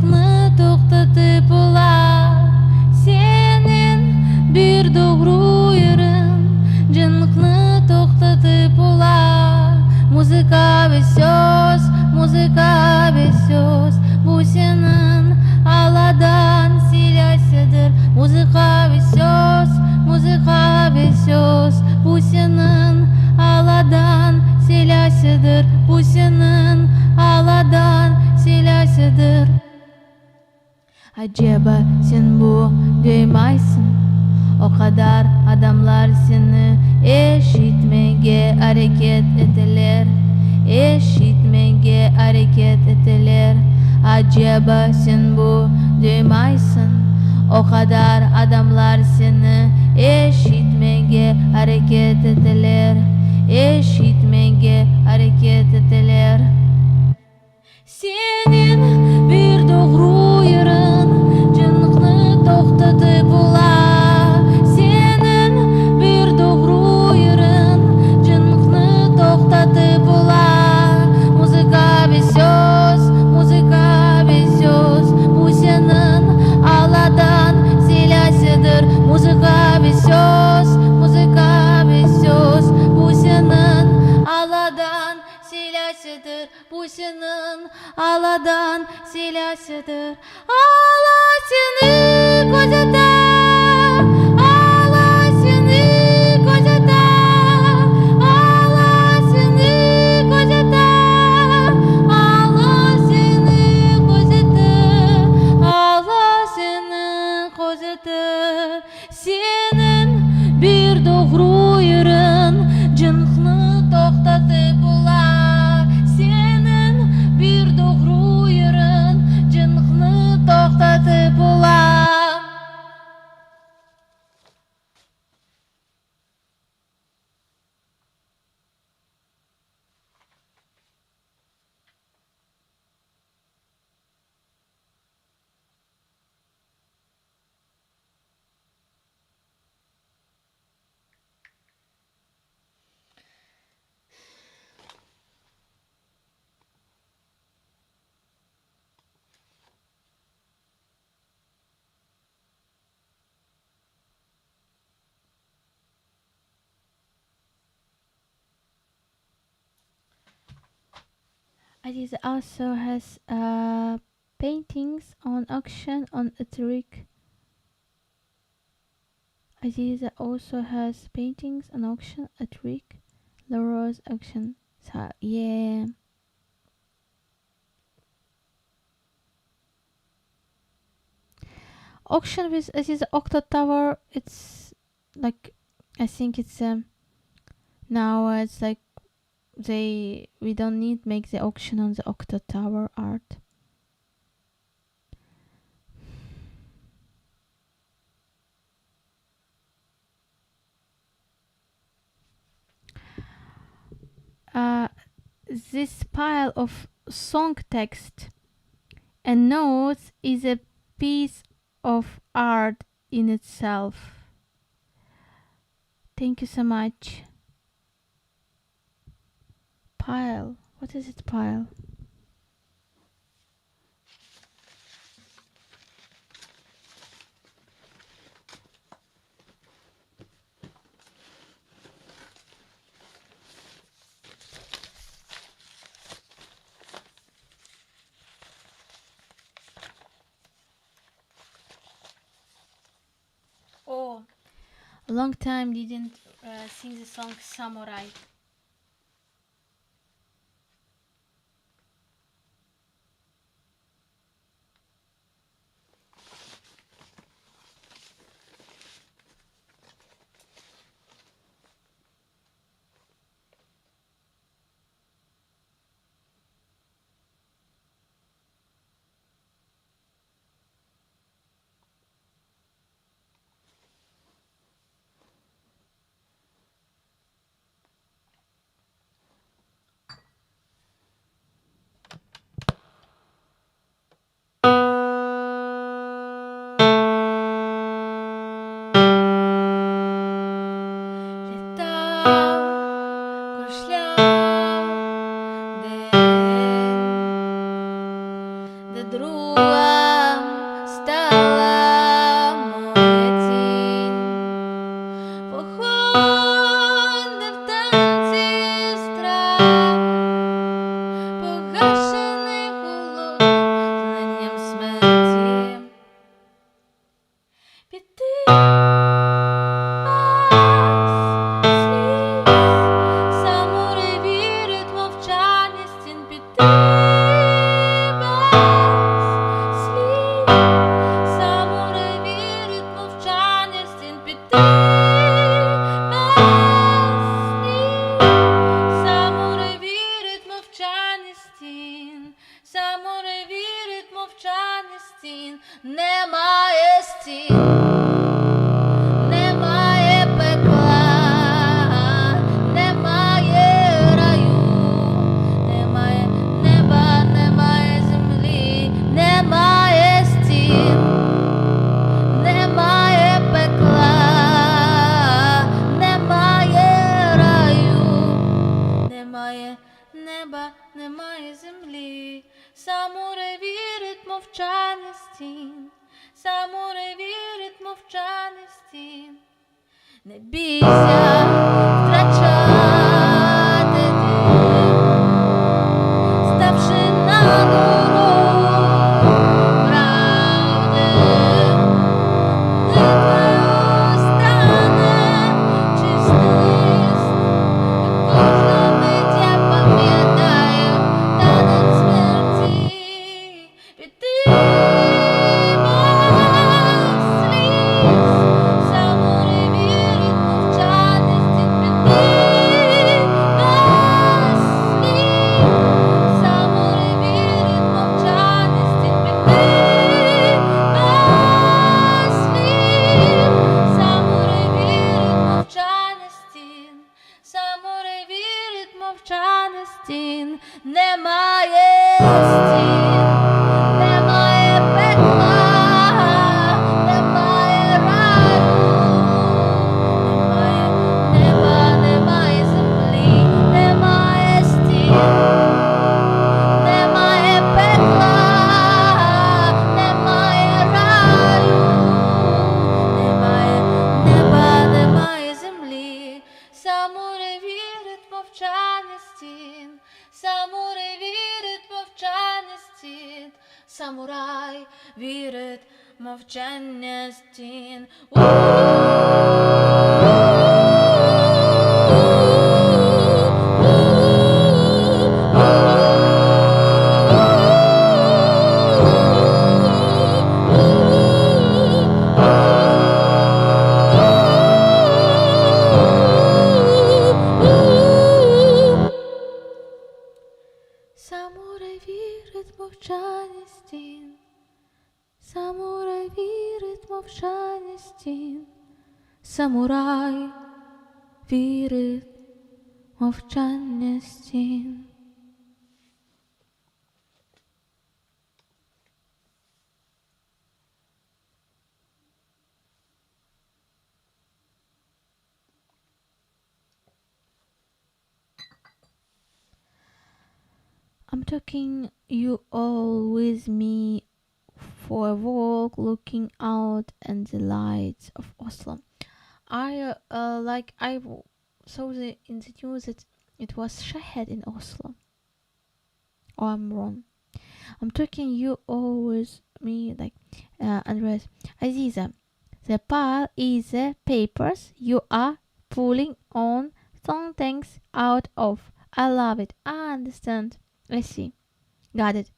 A: Canlıkны to'xtatib olar. Senin bir doğru yerin. Canlıkны to'xtatib olar. Muzika ve söz, muzika ve söz. Bu senin aladan silahıdır. Muzika ve söz, muzika ve söz. Bu senin aladan silahıdır. Bu senin aladan silahıdır. Acaba sen bu duymaysın. O kadar adamlar seni eşitmeye hareket ederler. Eşitmeye hareket ederler. Acaba sen bu duymaysın. O kadar adamlar seni eşitmeye hareket ederler. Eşitmeye hareket ederler. Senin bir doğru yerin. Canlıkны to'xtatib olar. Senin bir doğru yerin. Canlıkны to'xtatib olar. Muzika ve söz, muzika ve söz. Bu senin aladan silahıdır. Muzika ve söz, muzika ve söz. Bu senin aladan silahıdır. Bu senin aladan silahıdır. Allah seni kocatar. Allah seni kocatar. Allah seni kocatar. Allah seni kocatar. Allah seni kocatar. Senin bir doğru yerin. Canlıkны to'xtatib olar. Senin bir doğru yerin. Canlıkны to'xtatib olar. Aziza also has paintings on auction on Utrecht. Aziza also has paintings on auction at Utrecht. Laura's auction. So yeah. Auction with Aziza Octo Tower. It's like I think it's now it's like we don't need make the auction on the Octo Tower art. This pile of song text and notes is a piece of art in itself. Thank you so much. Pile. What is it, pile? Oh, a long time didn't sing the song Samurai. Самури вірить мовчання стін піти без слів. Самури вірить мовчання стін піти без слів. Самури вірить мовчання стін. Самури вірить мовчання стін. Немає стін. Немає пекла, немає раю, немає неба, немає землі, немає стін, немає пекла, немає раю, немає неба, немає землі. Самури вірить мовчання стін. Самури вірить мовчання стін. Не бійся втрачати дім, ставши на дорогу правди. Молитвою стане чистий лист. Кожна мить я пам'ятаю танець смерті. Піти Самури вірить мовчання стін піти без слів. Самури вірить мовчання стін піти без слів. Самури вірить мовчання стін. Самури вірить мовчання стін. Немає стін. Немає пекла, немає раю, немає неба, немає землі, немає стін, немає пекла, немає раю, немає неба, немає землі. Самури вірить мовчання стін. Самури вірить мовчання стін. Самурай вірить мовчання стін. Самурай вірить мовчання стін. Самурай вірить мовчання стін. Самурай вірить мовчання стін. I'm taking you all with me for a walk, looking out at the lights of Oslo. I saw in the news that it was Shahed in Oslo. Or I'm wrong. I'm taking you all with me, Andres. Aziza, the pile is the papers you are pulling on some things out of. I love it. I understand. I see. Got it.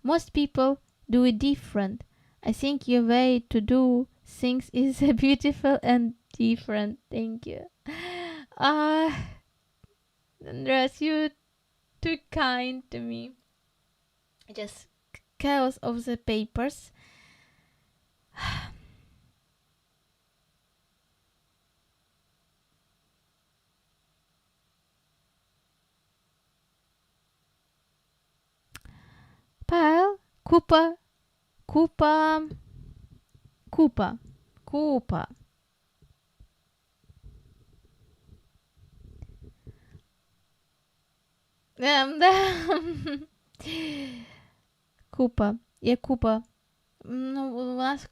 A: Most people do it different. I think your way to do things is beautiful and different. Thank you. Andres, you're too kind to me. Just chaos of the papers. Pile, Купа. Да. Купа. Є купа. Ну, у нас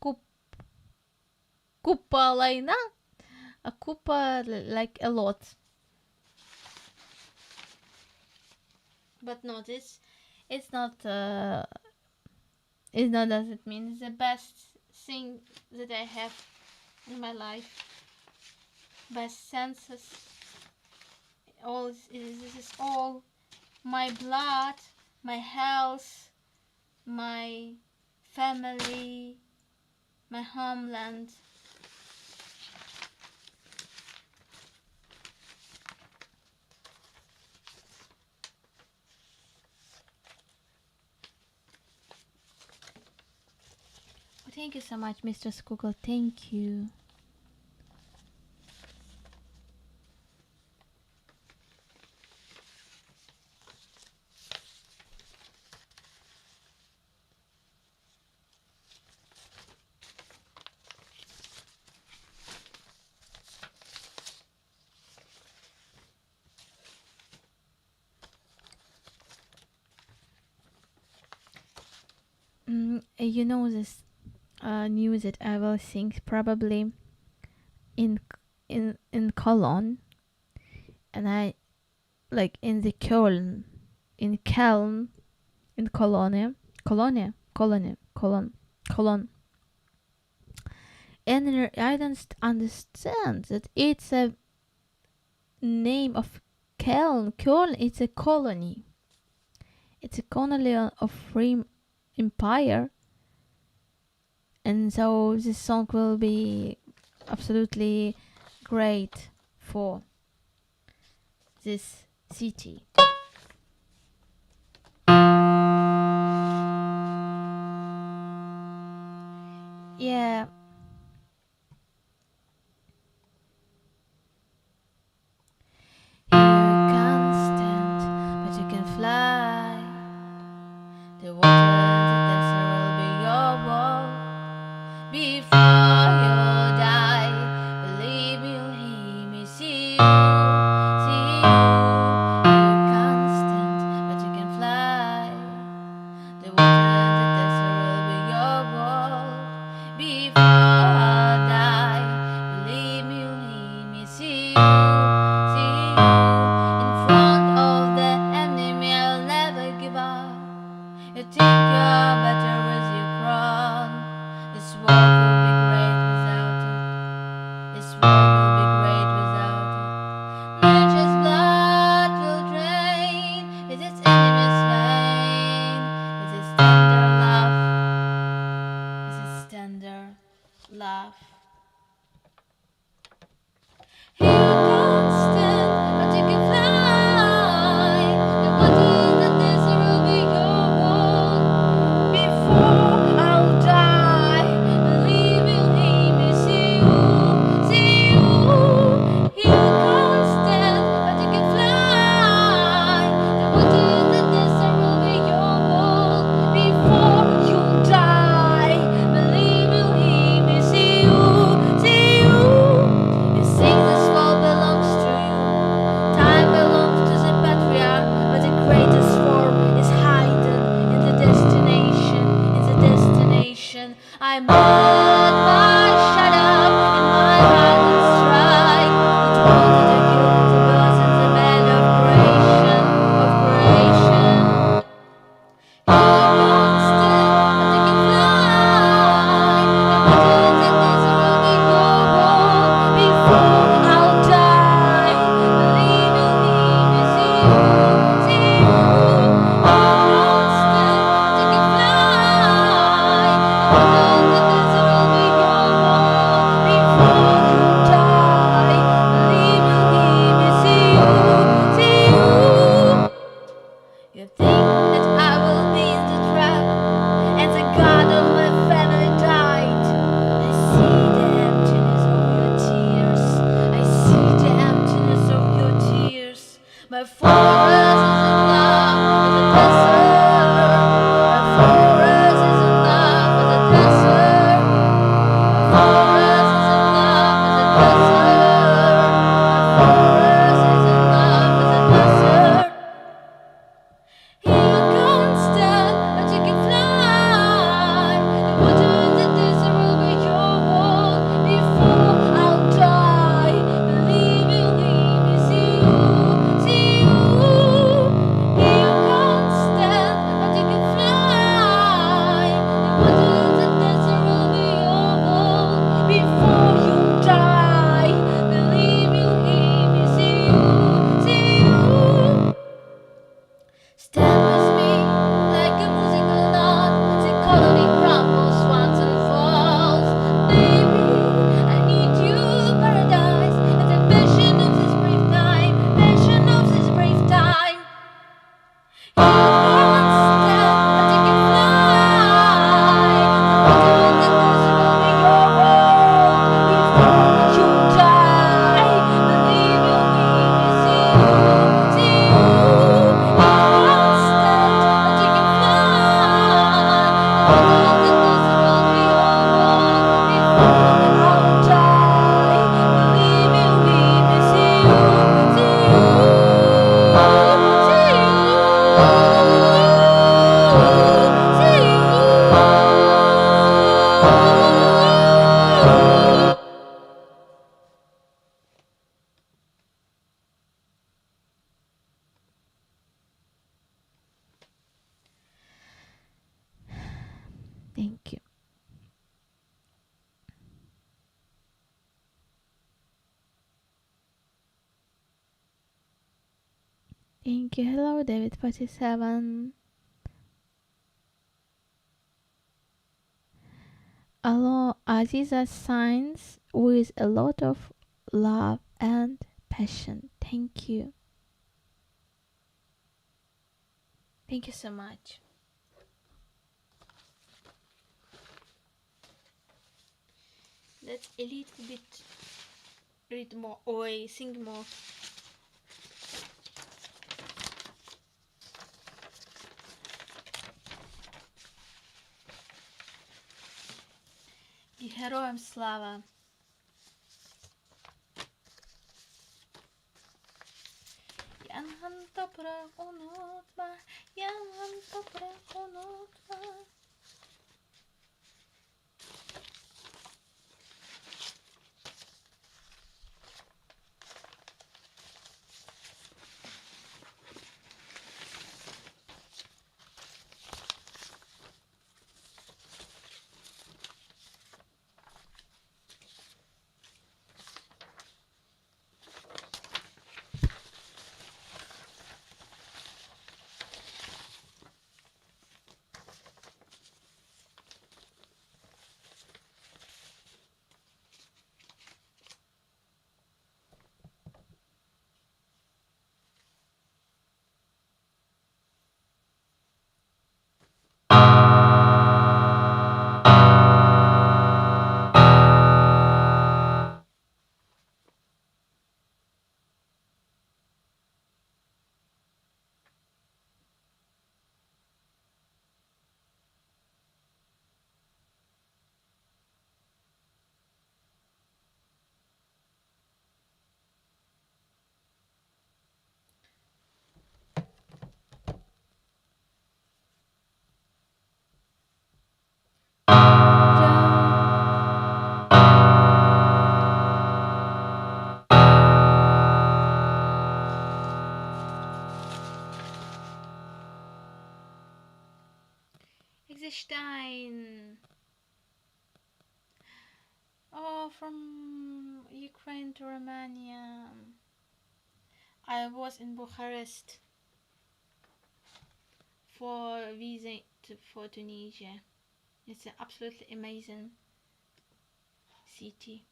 A: купа лайна, а купа like a lot. But no, it's not doesn't mean the best thing that I have
B: in my life. Best senses. All this is all my blood, my health, my family, my homeland. Thank you so much, Mr. Google. Thank you. You know this news that I will think probably in Cologne, and I like in the Köln, in Cologne, Cologne, and I don't understand that it's a name of Köln. Köln is a colony. It's a colony of Rim Empire. And so this song will be absolutely great for this city. Yeah. You can't stand, but you can fly. The water and the desert will be your wall. Before you die, believe you'll hear me. See you, see you. You can't stand, but you can fly. The water and the desert will be your wall. Before I die, believe me, you'll hear me. See you, see you. In front of the enemy, I'll never give up. You think you're better as you crown. This world will be great without it. This world will be great without it. Nature's blood will drain. Is its enemy's vein? Is its tender love? Is its tender love? You can't stand, but you can fly. The water in the desert will be your wall. Before I'll die, believe you'll hear me. See you, see you. You can't stand, but you can fly. The water in the desert will be your wall. Before you die, believe you'll hear me. See you, see you. You think this world belongs to you. Time belongs to the patriarch, but the greatest form is hidden in the destination. In the destination, I met my shadow in my heart and strike. It wanted to kill the birds in the bed of creation, of creation. You can't stand, but you can fly. The water in the desert will be your wall. Before I'll die, believe you'll hear me. See you, see you. You can't stand, but you can fly. The water in the desert will be
A: Thank you. Thank you. Hello, David 47. Hello, Aziza signs with a lot of love and passion. Thank you. Thank you so much. Let's a little bit read more or sing more. І героям слава. Yangan toprak unutma, yangan toprak unutma. Stein. Oh, from Ukraine to Romania. I was in Bucharest for a visit for Tunisia. It's an absolutely amazing city.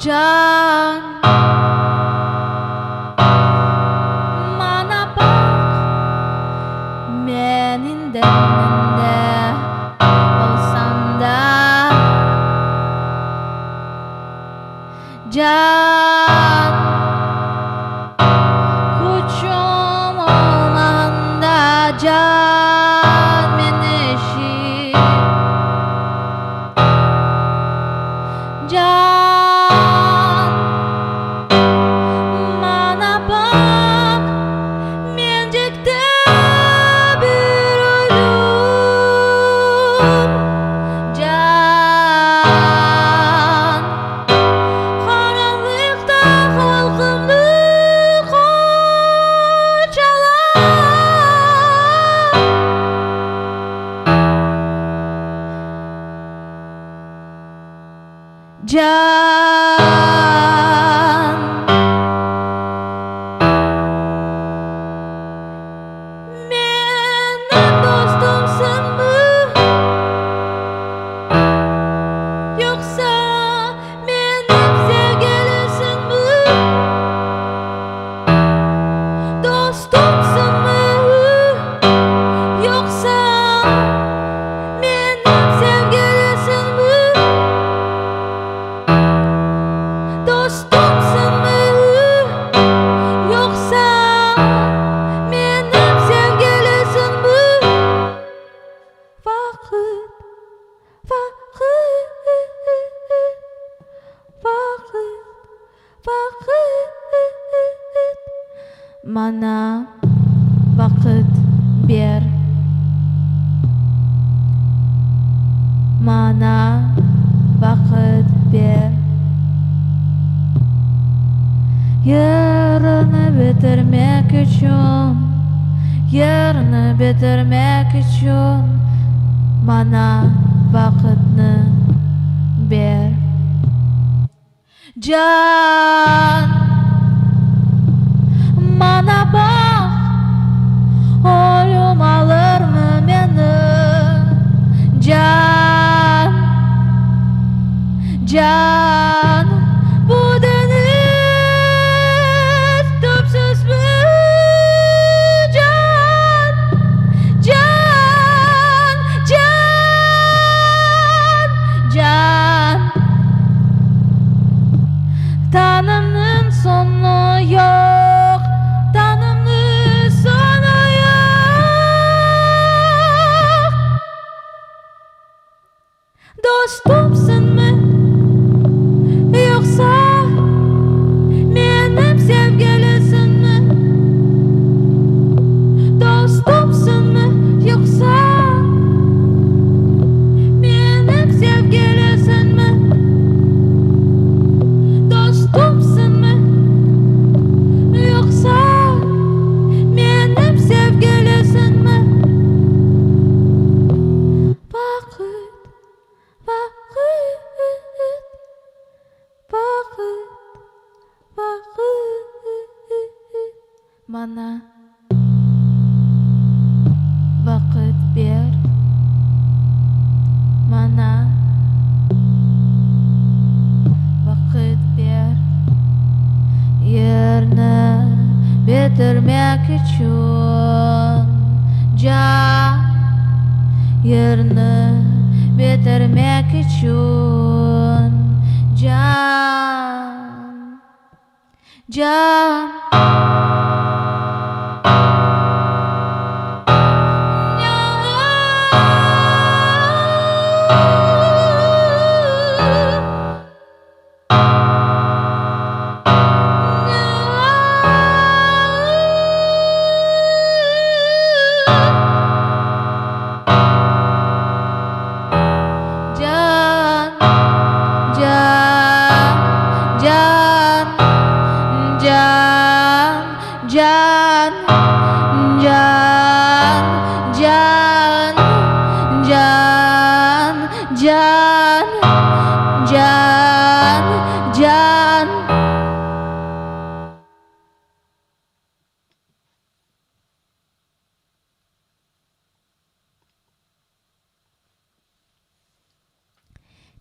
A: Can mana bak menin deninde olsan da can kuçum olman da can menişi can Bana vakit ver. Bana vakit ver. Yarını bitirmek için, yarını bitirmek için bana vakitni ver. Can, bana bak, ölüm alır mı beni? Can, can, bu deniz tüpsüz mü? Can, can, can, can. Tanımın sonu yok, tanımın sonu yok. Dostumsun mu yoksa benim sevgilisin mi? Dostumsun mu yoksa benim sevgilisin mi? Dostumsun mu yoksa benim sevgilisin mi? Vakit, vakit, vakit, vakit. Bana vakit ver. Bana vakit ver. Yerini bitirmek için can, yerini bitirmek için can, can.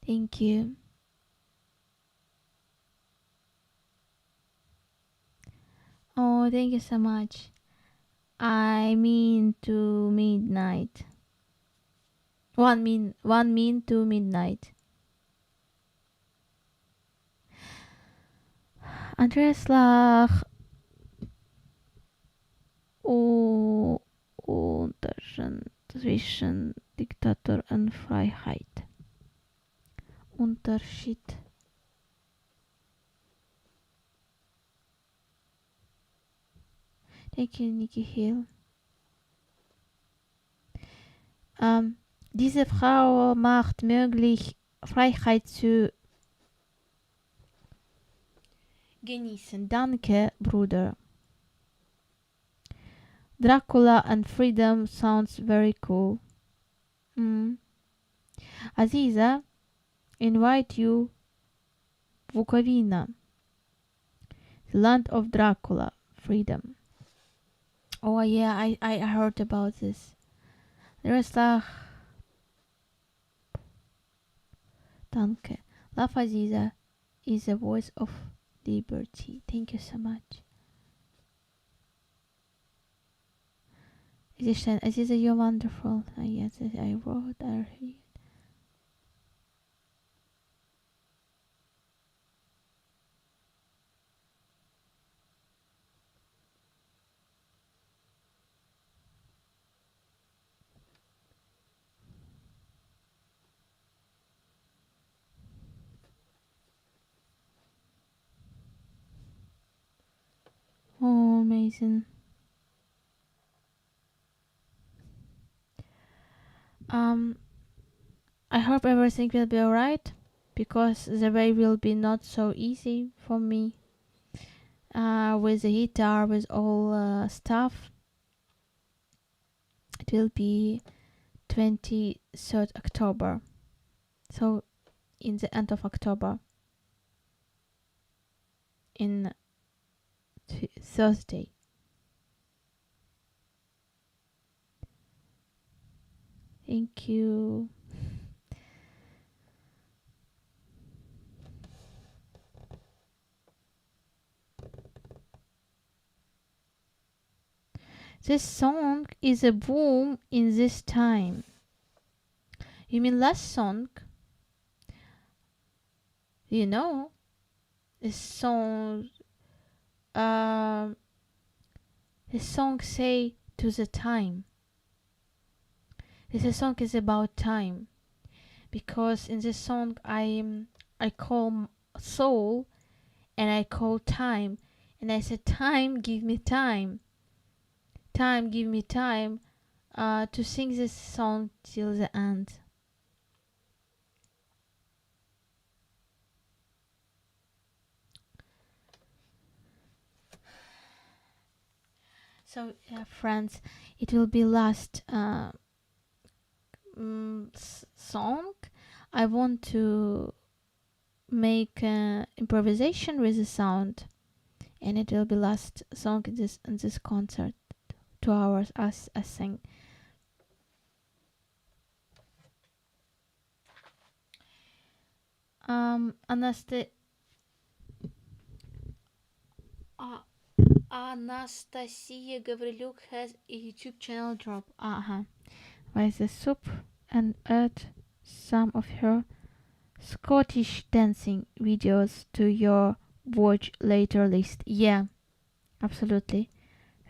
A: Thank you. Oh, thank you so much. I mean to midnight. One mean to midnight. Andreas lag zwischen Diktator und Freiheit. Unterschied. Thank you, Nikki Hill. Diese Frau macht möglich, Freiheit zu genießen. Danke, Bruder. Dracula and freedom sounds very cool. Aziza, invite you Vukovina, the land of Dracula, freedom. Oh yeah, I heard about this. Reslach. Danke. Love Aziza is a voice of liberty. Thank you so much. Aziza, you're wonderful. Yes, I wrote, I read. Oh.
B: amazing. Um, I hope everything will be alright, because the way will be not so easy for me. With the guitar, with all stuff, it will be 23rd October. So in the end of October, in Thursday. Thank you. This song is a boom in this time. You mean last song? You know, this song. Um, this song say to the time. This song is about time, because in this song I call soul, and I call time, and I said, time, give me time. Time, give me time to sing this song till the end. So, friends, it will be last song. I want to make improvisation with the sound, and it will be last song in this concert. 2 hours, as I sing. Anastasia Gavriluk has a YouTube channel drop. Buy the soup and add some of her Scottish dancing videos to your watch later list. Yeah, absolutely.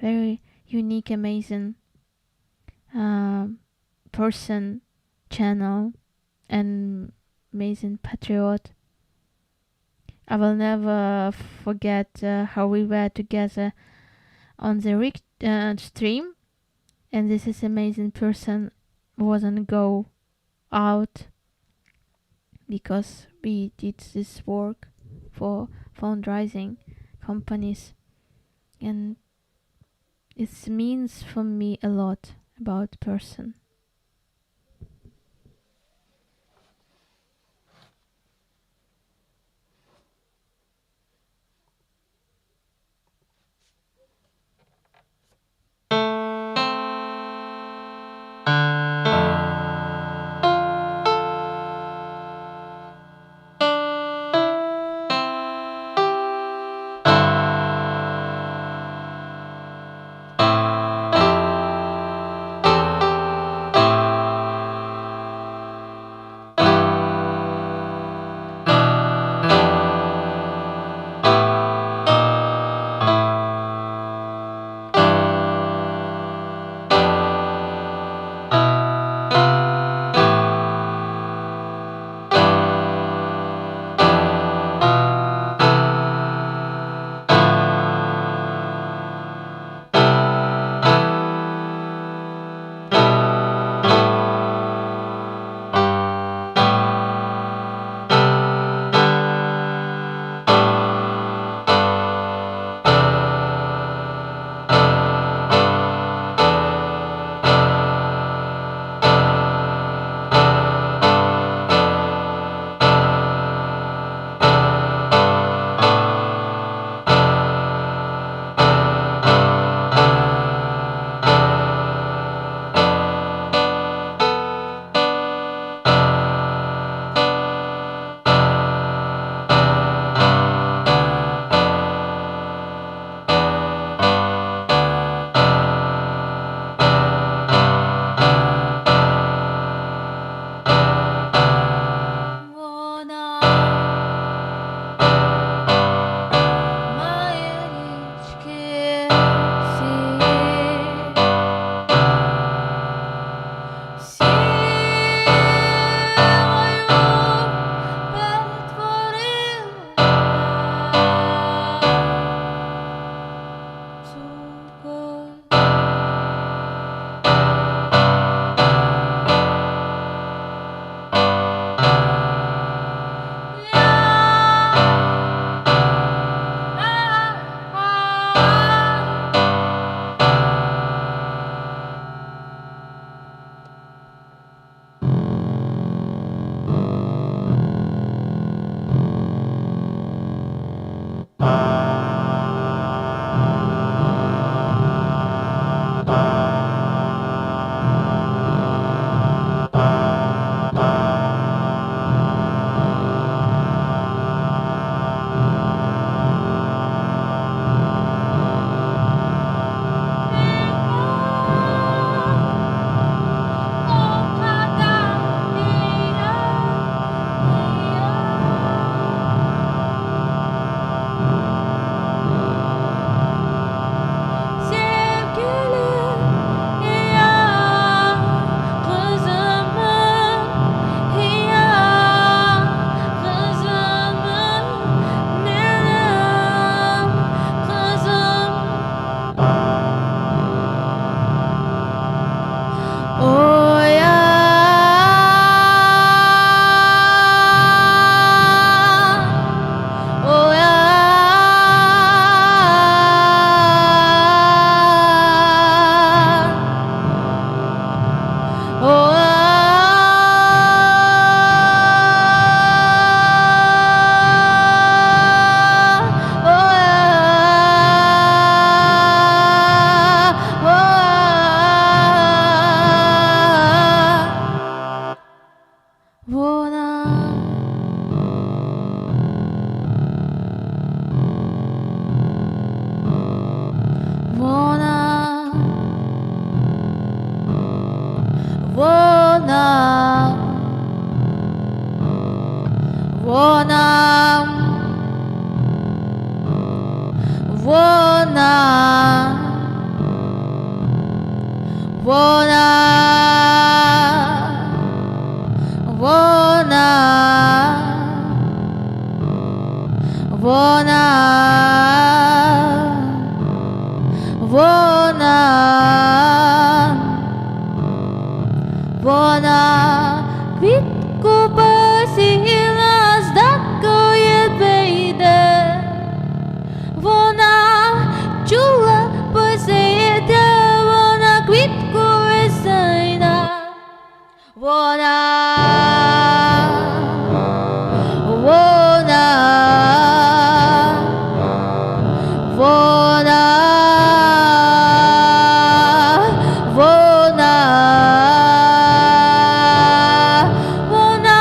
B: Very unique, amazing person, channel, and amazing patriot. I will never forget how we were together on the stream, and this is amazing person wasn't go out, because we did this work for fundraising companies, and it means for me a lot about person.
A: Вона, вона, вона, вона, вона, вона, вона, вона квітку посіяла, з такої прийде. Вона чула посіяти, вона квітку весняна. Вона, вона, вона, вона, вона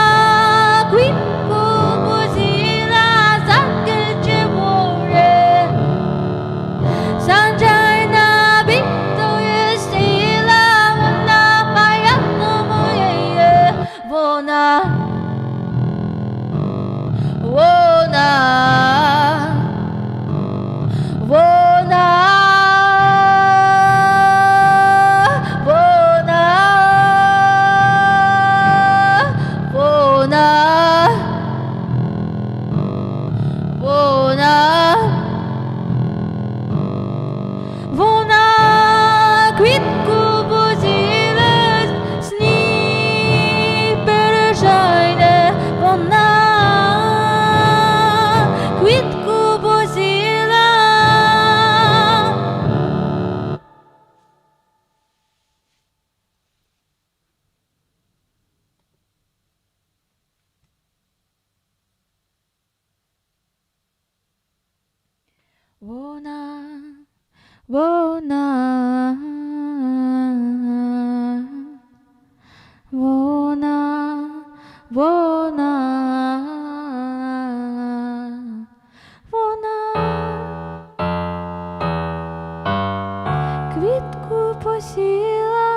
A: квітку посіяла, закричи море. Санджайна бітою сіла, вона паятно моєє. Вона, вона, вона, вона, вона, вона, вона квітку посіяла, сніг перешайне. Вона квітку посіяла. Вона, вона, вона, вона, вона квітку посіяла.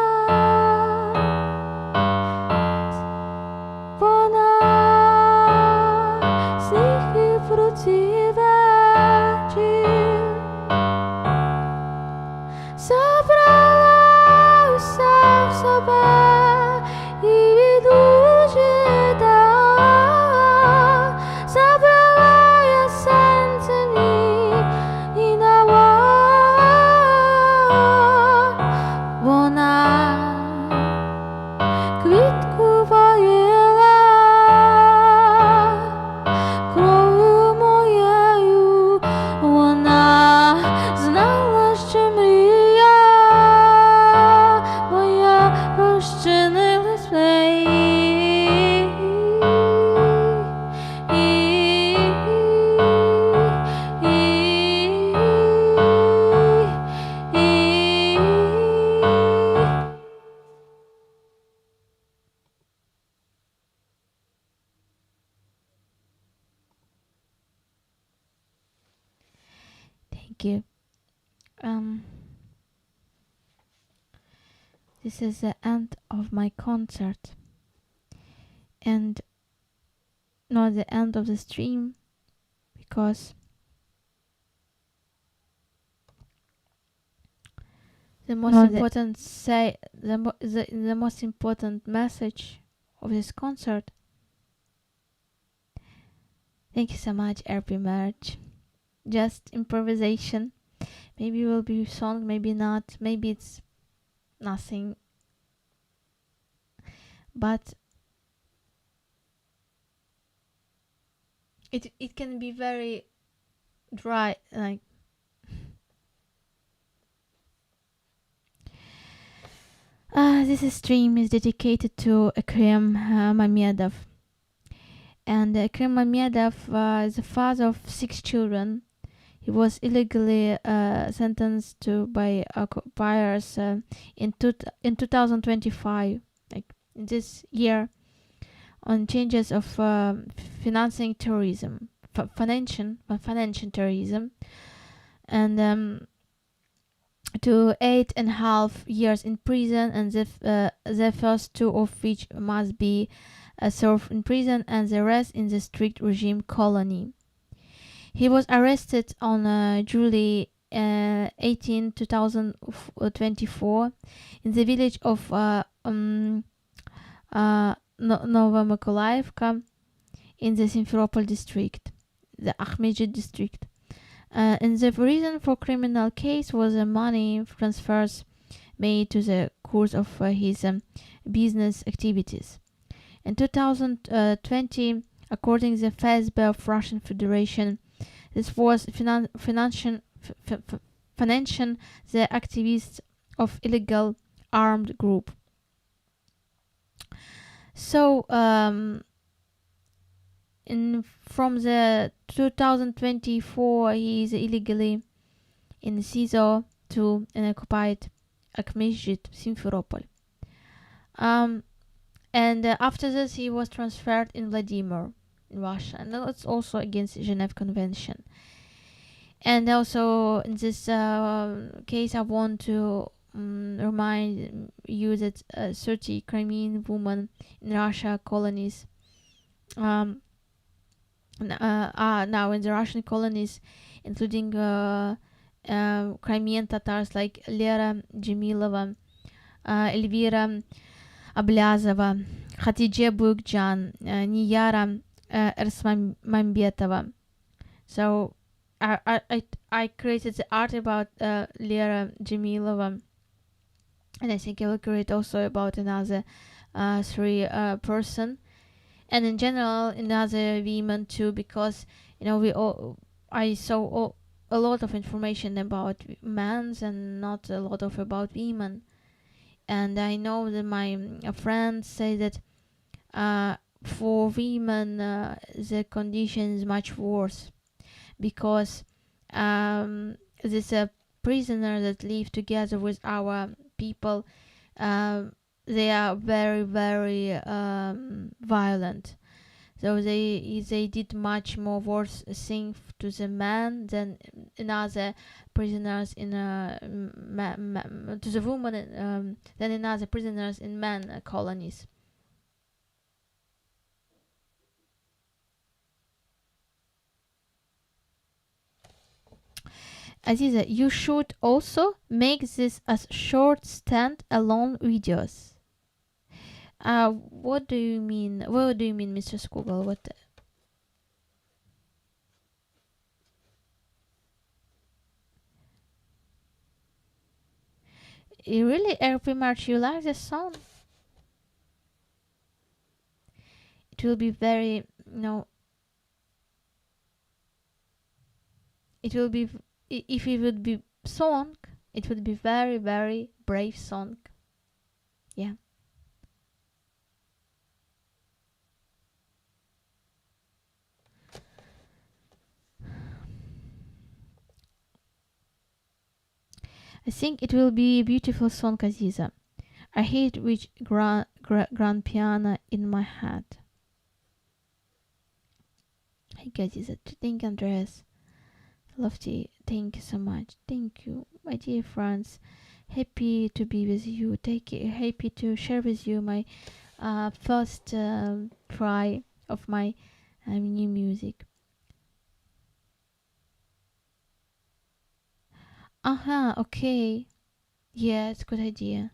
A: Вона сніг і процвітає. Забрала усе в себе і відлучила. Забрала я серце мій і нова. Вона квітку поїла, кров'ю моєю. Вона знала, що мрія моя розчинилась в неї. Thank you. This is the end of my concert, and not the end of the stream, because the most important message of this concert. Thank you so much, RP Merch. Just improvisation. Maybe it will be song, maybe not. Maybe it's nothing. But it can be very dry, like this stream is dedicated to Ekrem Mamedov. And Ekrem Mamedov is the father of 6 children. He was illegally sentenced to by occupiers in 2025, like this year, on charges of financing terrorism, financial terrorism, and to 8.5 years in prison, and the first two of which must be served in prison and the rest in the strict regime colony. He was arrested on July 18, 2024 in the village of Novomykolaivka in the Simferopol district, the Akhmedji district. And the reason for criminal case was the money transfers made to the course of his business activities. In 2020, according to the FSB of Russian Federation, this was financing the activists of illegal armed group. So from the 2024, he is illegally in CISO to an occupied Akhmedji Simferopol. And after this, he was transferred in Vladimir, in Russia, and that's also against Geneva Convention. And also in this case, I want to remind you that 30 Crimean women in Russia colonies now in the Russian colonies, including Crimean Tatars like Lera Jamilova, Elvira Ablazova, Khatidje Bugjan, Niyara Ersmambetova. So I created the art about Lera Jamilova, and I think I will create also about another three person, and in general another women too, because I saw a lot of information about men and not a lot of about women. And I know that my friends say that for women the condition is much worse, because this prisoner that live together with our people, they are very very violent. So they did much more worse thing to the man than in other prisoners in to the woman than in other prisoners in men colonies. Aziza, you should also make this as short stand-alone videos. What do you mean? What do you mean, Mr. Skugel? What? You really, every March, you like the song? It will be very, it will be, if it would be song, it would be very, very brave song. Yeah. I think it will be a beautiful song, Aziza. I hate which grand piano in my head. Hey, Aziza, thank you, Andreas. Lofty, thank you so much. Thank you, my dear friends. Happy to be with you. Happy to share with you my first try of my new music. Okay. Yeah, it's a good idea.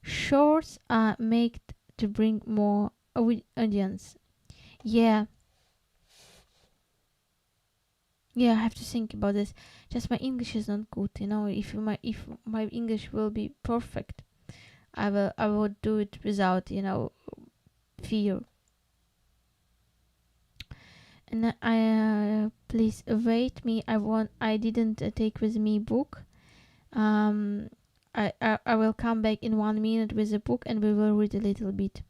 A: Shorts are made to bring more audience. Yeah. Yeah, I have to think about this. Just my English is not good, If my English will be perfect, I will do it without fear. And please wait me. I didn't take with me book. I will come back in 1 minute with a book, and we will read a little bit.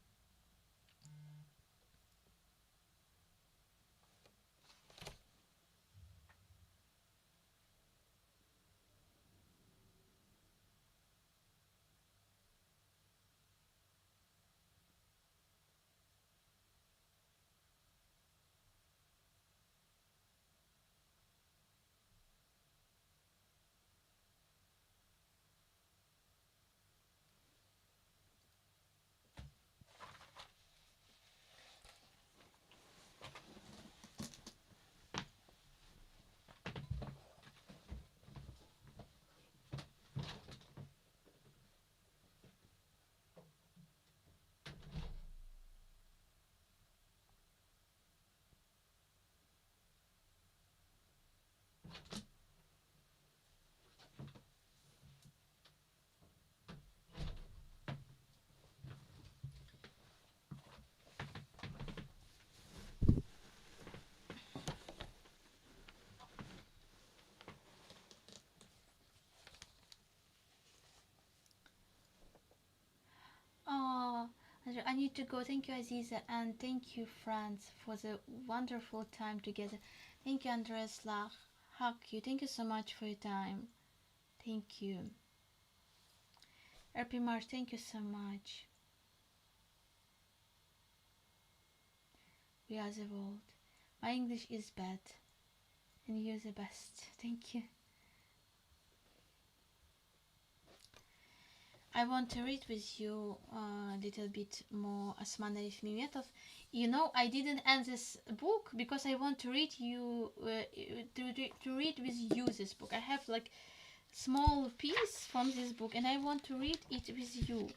B: Oh, I need to go. Thank you, Aziza, and thank you, friends, for the wonderful time together. Thank you, Andreas Lach. Hug you. Thank you so much for your time. Thank you. RP March, thank you so much. We are the world. My English is bad, and you're the best. Thank you. I want to read with you a little bit more Osman Arif Mamedov. You know, I didn't end this book because I want to read you to read with you this book. I have like small piece from this book, and I want to read it with you.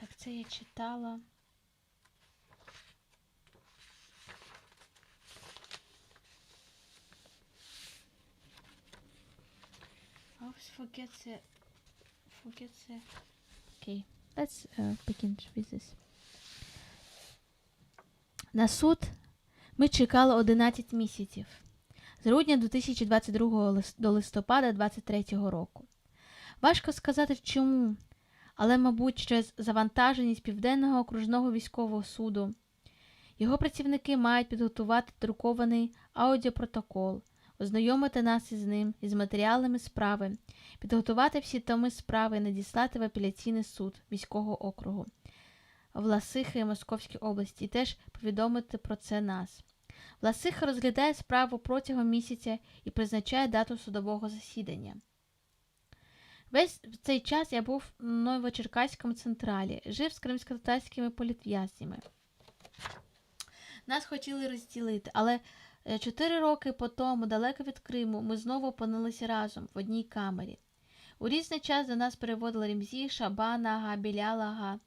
B: Так, це я читала. I always forget the. Okay, let's begin with this. На суд ми чекали 11 місяців. З грудня 2022 до листопада 2023 року. Важко сказати чому, але, мабуть, через завантаженість Південного окружного військового суду. Його працівники мають підготувати друкований аудіопротокол, ознайомити нас із ним, із матеріалами справи, підготувати всі томи справи і надіслати в апеляційний суд міського округу в Ласихи і Московській області і теж повідомити про це нас. Ласиха розглядає справу протягом місяця і призначає дату судового засідання. Весь цей час я був в Новочеркаському централі, жив з кримськотатарськими політв'язнями. Нас хотіли розділити, але 4 роки по тому, далеко від Криму, ми знову опинилися разом в одній камері. У різний час до нас переводили Ремзі, Шабан ага, Білял ага.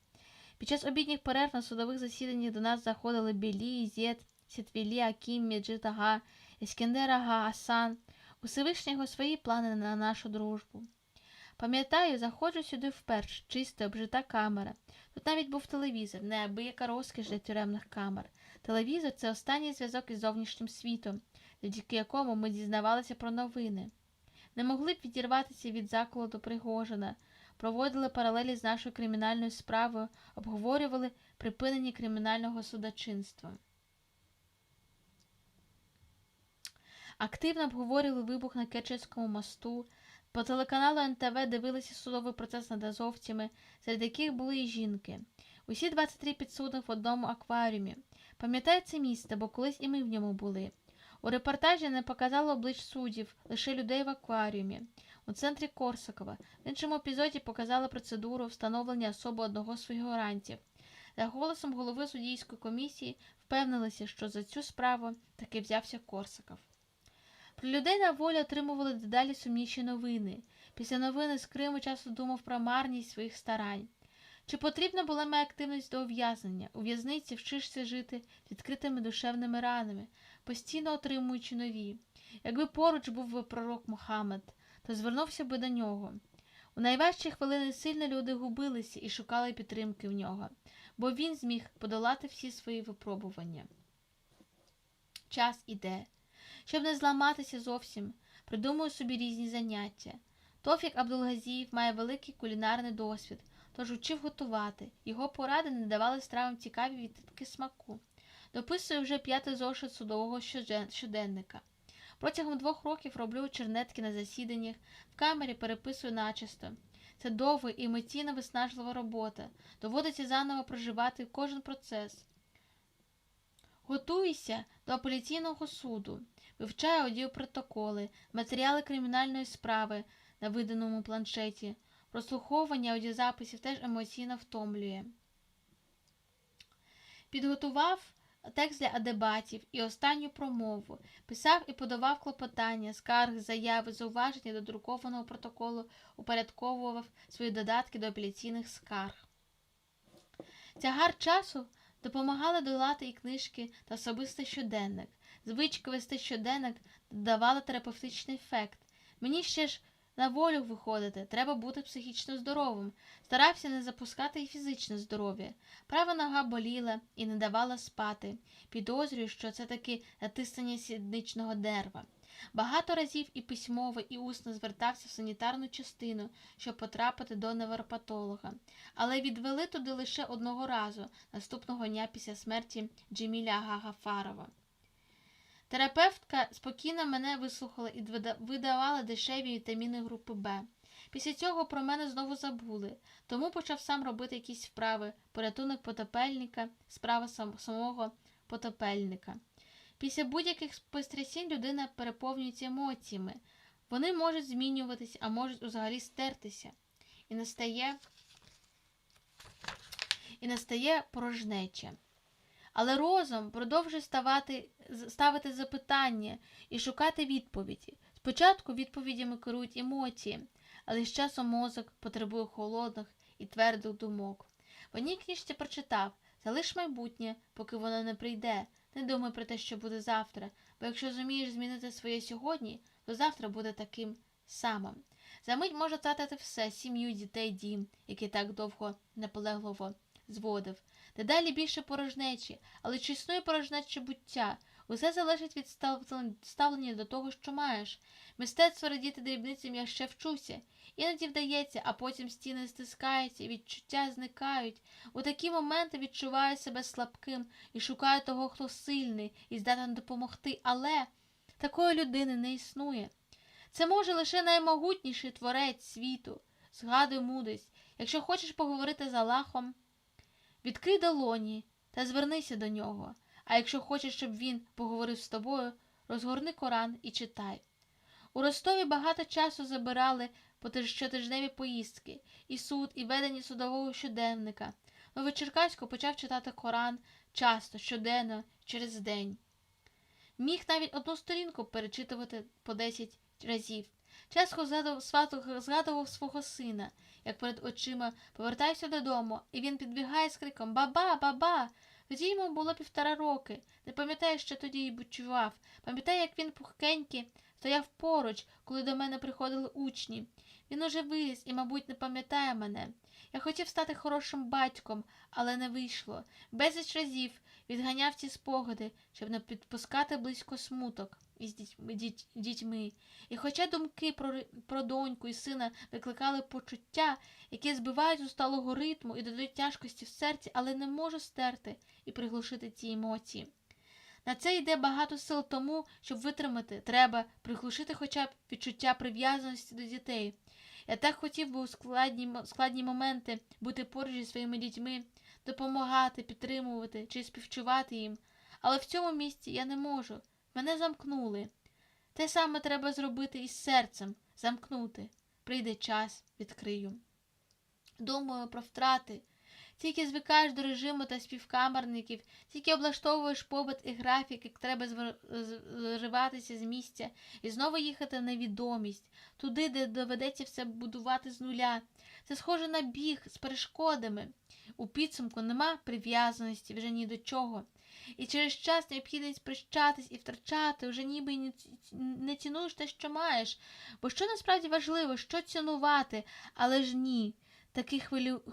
B: Під час обідніх перерв на судових засіданнях до нас заходили Білі, Зєд, Сітвілі, Акім, Меджид ага, Ескендер ага, Асан. У Всевишнього свої плани на нашу дружбу. Пам'ятаю, заходжу сюди вперше, чиста, обжита камера. Тут навіть був телевізор, неабияка розкіш для тюремних камер. Телевізор – це останній зв'язок із зовнішнім світом, завдяки якому ми дізнавалися про новини. Не могли б відірватися від закладу Пригожина, проводили паралелі з нашою кримінальною справою, обговорювали припинення кримінального судочинства. Активно обговорювали вибух на Керченському мосту. По телеканалу НТВ дивилися судовий процес над азовцями, серед яких були і жінки. Усі 23 підсудних в одному акваріумі. Пам'ятаю це місце, бо колись і ми в ньому були. У репортажі не показали облич суддів, лише людей в акваріумі. У центрі Корсакова. В іншому епізоді показали процедуру встановлення особи одного з фігурантів. За голосом голови суддівської комісії впевнилися, що за цю справу таки взявся Корсаков. Про людей на волі отримували дедалі сумніші новини. Після новини з Криму часто думав про марність своїх старань. Чи потрібна була моя активність до ув'язнення? У в'язниці вчишся жити з відкритими душевними ранами, постійно отримуючи нові. Якби поруч був би пророк Мухаммед, то звернувся би до нього. У найважчі хвилини сильно люди губилися і шукали підтримки в нього. бо він зміг подолати всі свої випробування. Час іде. Щоб не зламатися зовсім, придумую собі різні заняття. Тофік Абдулгазіїв має великий кулінарний досвід, тож учив готувати. Його поради не давали стравам цікаві відтінки смаку. Дописую вже 5-й зошит судового щоденника. Протягом 2 років роблю чернетки на засіданнях, в камері переписую начисто. Це довга і емоційно виснажлива робота. Доводиться заново проживати кожен процес. Готуюся до апеляційного суду. Вивчаю аудіопротоколи, матеріали кримінальної справи на виданому планшеті. Прослуховування аудіозаписів теж емоційно втомлює. Підготував текст для дебатів і останню промову. Писав і подавав клопотання, скарги, заяви, зауваження до друкованого протоколу, упорядковував свої додатки до апеляційних скарг. Тягар часу допомагали долати і книжки та особистий щоденник. Звичка вести щоденник давала терапевтичний ефект. Мені ще ж на волю виходити, треба бути психічно здоровим. Старався не запускати і фізичне здоров'я. Права нога боліла і не давала спати. Підозрюю, що це таки натиснення сідничного нерва. Багато разів і письмово, і усно звертався в санітарну частину, щоб потрапити до невропатолога. Але відвели туди лише одного разу, наступного дня після смерті Джеміля Агафарова. Терапевтка спокійно мене вислухала і видавала дешеві вітаміни групи Б. Після цього про мене знову забули, тому почав сам робити якісь вправи, порятунок потопельника, справа самого потопельника. Після будь-яких потрясінь людина переповнюється емоціями. Вони можуть змінюватися, а можуть взагалі стертися. І настає порожнеча. Але розум продовжує ставити запитання і шукати відповіді. Спочатку відповідями керують емоції, але з часом мозок потребує холодних і твердих думок. В одній книжці прочитав: залиш майбутнє, поки воно не прийде. Не думай про те, що буде завтра, бо якщо зумієш змінити своє сьогодні, то завтра буде таким самим. Замить може втратити все: сім'ю, дітей, дім, який так довго наполегливо зводив. Дедалі більше порожнечі, але чи існує порожнече буття? Усе залежить від ставлення до того, що маєш. Мистецтво радіти дрібницям я ще вчуся. Іноді вдається, а потім стіни стискаються і відчуття зникають. У такі моменти відчуваю себе слабким і шукаю того, хто сильний і здатен допомогти. Але такої людини не існує. Це може лише наймогутніший творець світу. Згадуй мудрість. Якщо хочеш поговорити з Аллахом, відкрий долоні та звернися до нього. А якщо хочеш, щоб він поговорив з тобою, розгорни Коран і читай. У Ростові багато часу забирали щотижневі поїздки, і суд, і ведення судового щоденника. Новочеркаську почав читати Коран часто, щоденно, через день. Міг навіть одну сторінку перечитувати по 10 разів. Часто згадував свого сина, як перед очима повертаюся додому, і він підбігає з криком «Баба! Баба!». Тоді йому було 1,5 роки. Не пам'ятаю, що тоді й відчував. Пам'ятаю, як він пухкенький стояв поруч, коли до мене приходили учні. Він уже виріс і, мабуть, не пам'ятає мене. Я хотів стати хорошим батьком, але не вийшло. Безліч разів відганяв ці спогади, щоб не підпускати близько смуток із дітьми. І хоча думки про доньку і сина викликали почуття, які збивають усталого ритму і додають тяжкості в серці, але не можу стерти і приглушити ці емоції. На це йде багато сил, тому, щоб витримати, треба приглушити хоча б відчуття прив'язаності до дітей. Я так хотів би у складні моменти бути поруч зі своїми дітьми, допомагати, підтримувати чи співчувати їм. Але в цьому місці я не можу. Мене замкнули. Те саме треба зробити із серцем. Замкнути. Прийде час, відкрию. Думаю про втрати. Тільки звикаєш до режиму та співкамерників, тільки облаштовуєш побут і графік, як треба зриватися з місця і знову їхати в невідомість, туди, де доведеться все будувати з нуля. Це схоже на біг з перешкодами. У підсумку нема прив'язаності вже ні до чого. І через час необхідність прощатись і втрачати, вже ніби й не цінуєш те, що маєш. Бо що насправді важливо, що цінувати, але ж ні. такий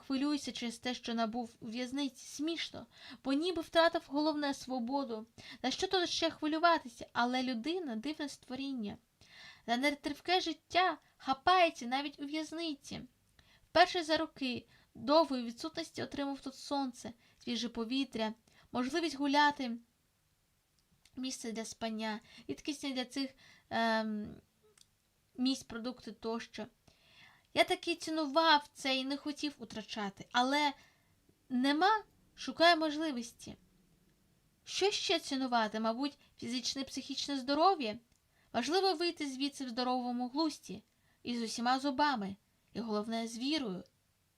B: хвилюється через те, що набув у в'язниці. Смішно, бо ніби втратив головне свободу. За що тут ще хвилюватися? Але людина – дивне створіння. За нетривке життя хапається навіть у в'язниці. Вперше за роки довгої відсутності отримав тут сонце, свіже повітря, можливість гуляти, місце для спання, рідкісні для цих місць продукти тощо. Я таки цінував це і не хотів утрачати, але нема, шукаю можливості. Що ще цінувати? Мабуть, фізичне і психічне здоров'я? Важливо вийти звідси в здоровому глузді і з усіма зубами, і головне з вірою,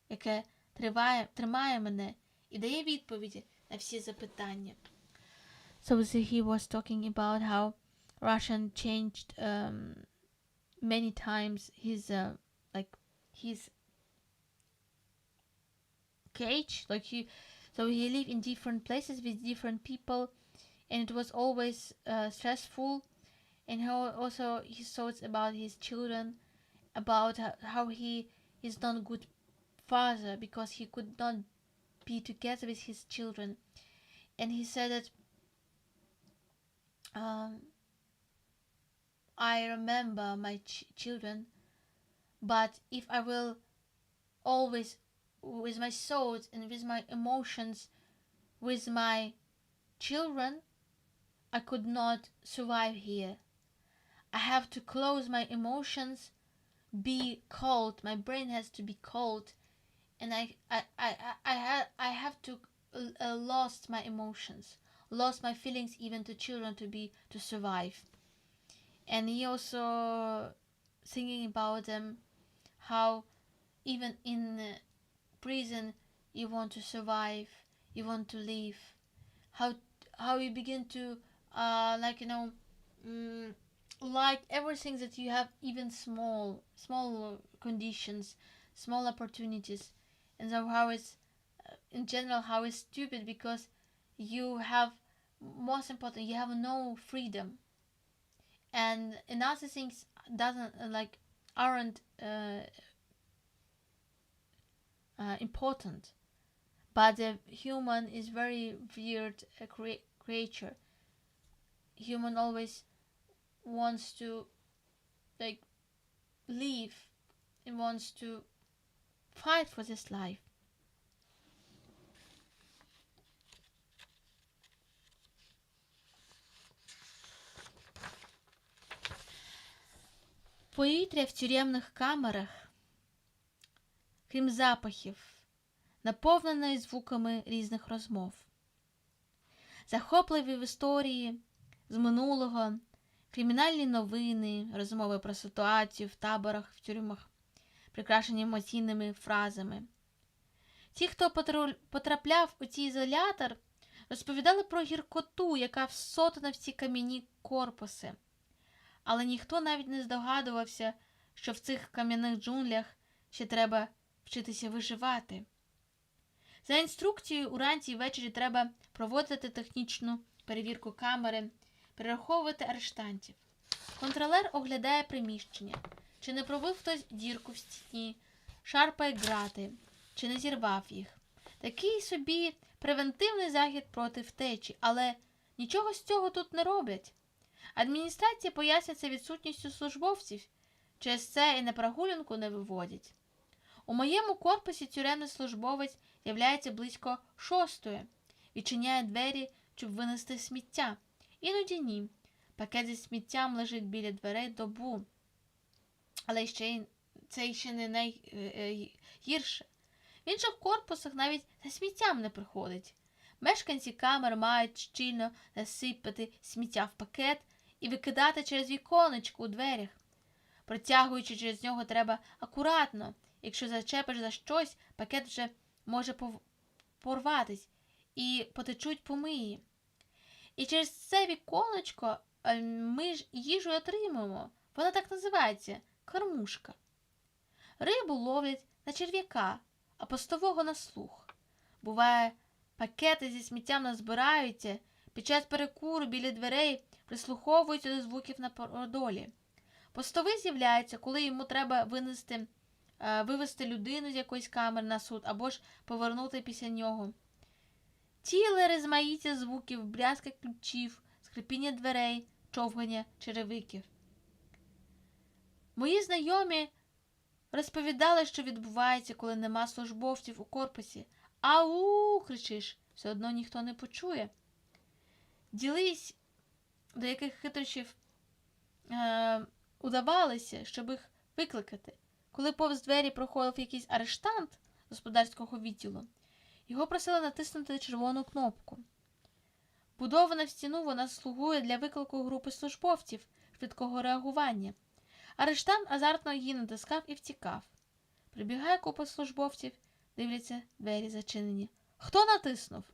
B: яке тримає мене і дає відповіді на всі запитання. So he was talking about how Russian changed many times his cage, like he lived in different places with different people, and it was always stressful. And how also his thoughts about his children, about how he is not a good father because he could not be together with his children. And he said that I remember my children, but if I will always with my thoughts and with my emotions with my children, I could not survive here. I have to close my emotions, be cold. My brain has to be cold, and I have to lost my emotions, lost my feelings even to children to survive. And he also thinking about them, how even in prison you want to survive, you want to live, how you begin to like everything that you have, even small conditions, small opportunities, and so how it's in general how it's stupid because you have, most important, you have no freedom, and other things aren't important, but the human is very weird creature. Human always wants to live and wants to fight for this life. Повітря в тюремних камерах, крім запахів, наповнене звуками різних розмов. Захопливі історії з минулого, кримінальні новини, розмови про ситуацію в таборах, в тюрмах, прикрашені емоційними фразами. Ті, хто потрапляв у цей ізолятор, розповідали про гіркоту, яка всотана в ці кам'яні корпуси. Але ніхто навіть не здогадувався, що в цих кам'яних джунглях ще треба вчитися виживати. За інструкцією, уранці і ввечері треба проводити технічну перевірку камери, перераховувати арештантів. Контролер оглядає приміщення, чи не пробив хтось дірку в стіні, шарпає грати, чи не зірвав їх. Такий собі превентивний захід проти втечі, але нічого з цього тут не роблять. Адміністрація пояснює це відсутністю службовців, через це і на прогулянку не виводять. У моєму корпусі тюремний службовець з'являється близько 6:00, відчиняє двері, щоб винести сміття. Іноді ні. Пакет зі сміттям лежить біля дверей добу. Але це ще не найгірше. В інших корпусах навіть за сміттям не приходить. Мешканці камер мають щільно засипати сміття в пакет і викидати через віконечко у дверях. Протягуючи через нього треба акуратно. Якщо зачепиш за щось, пакет вже може порватись і потечуть помиї. І через це віконечко ми ж їжу отримуємо. Вона так називається – кормушка. Рибу ловлять на черв'яка, а постового на слух. Буває, пакети зі сміттям назбираються, під час перекуру біля дверей прислуховуються до звуків на подолі. Постовий з'являється, коли йому треба винести вивести людину з якоїсь камери на суд, або ж повернути після нього. Ціле розмаїття звуків, брязка ключів, скрипіння дверей, човгання черевиків. Мої знайомі розповідали, що відбувається, коли нема службовців у корпусі. «Ау!» – кричиш, все одно ніхто не почує. Ділись, до яких хитрощів удавалося, щоб їх викликати. Коли повз двері проходив якийсь арештант господарського відділу, його просили натиснути червону кнопку. Будована в стіну, вона слугує для виклику групи службовців швидкого реагування. Арештант азартно її натискав і втікав. Прибігає купа службовців, дивляться, двері зачинені. «Хто натиснув?»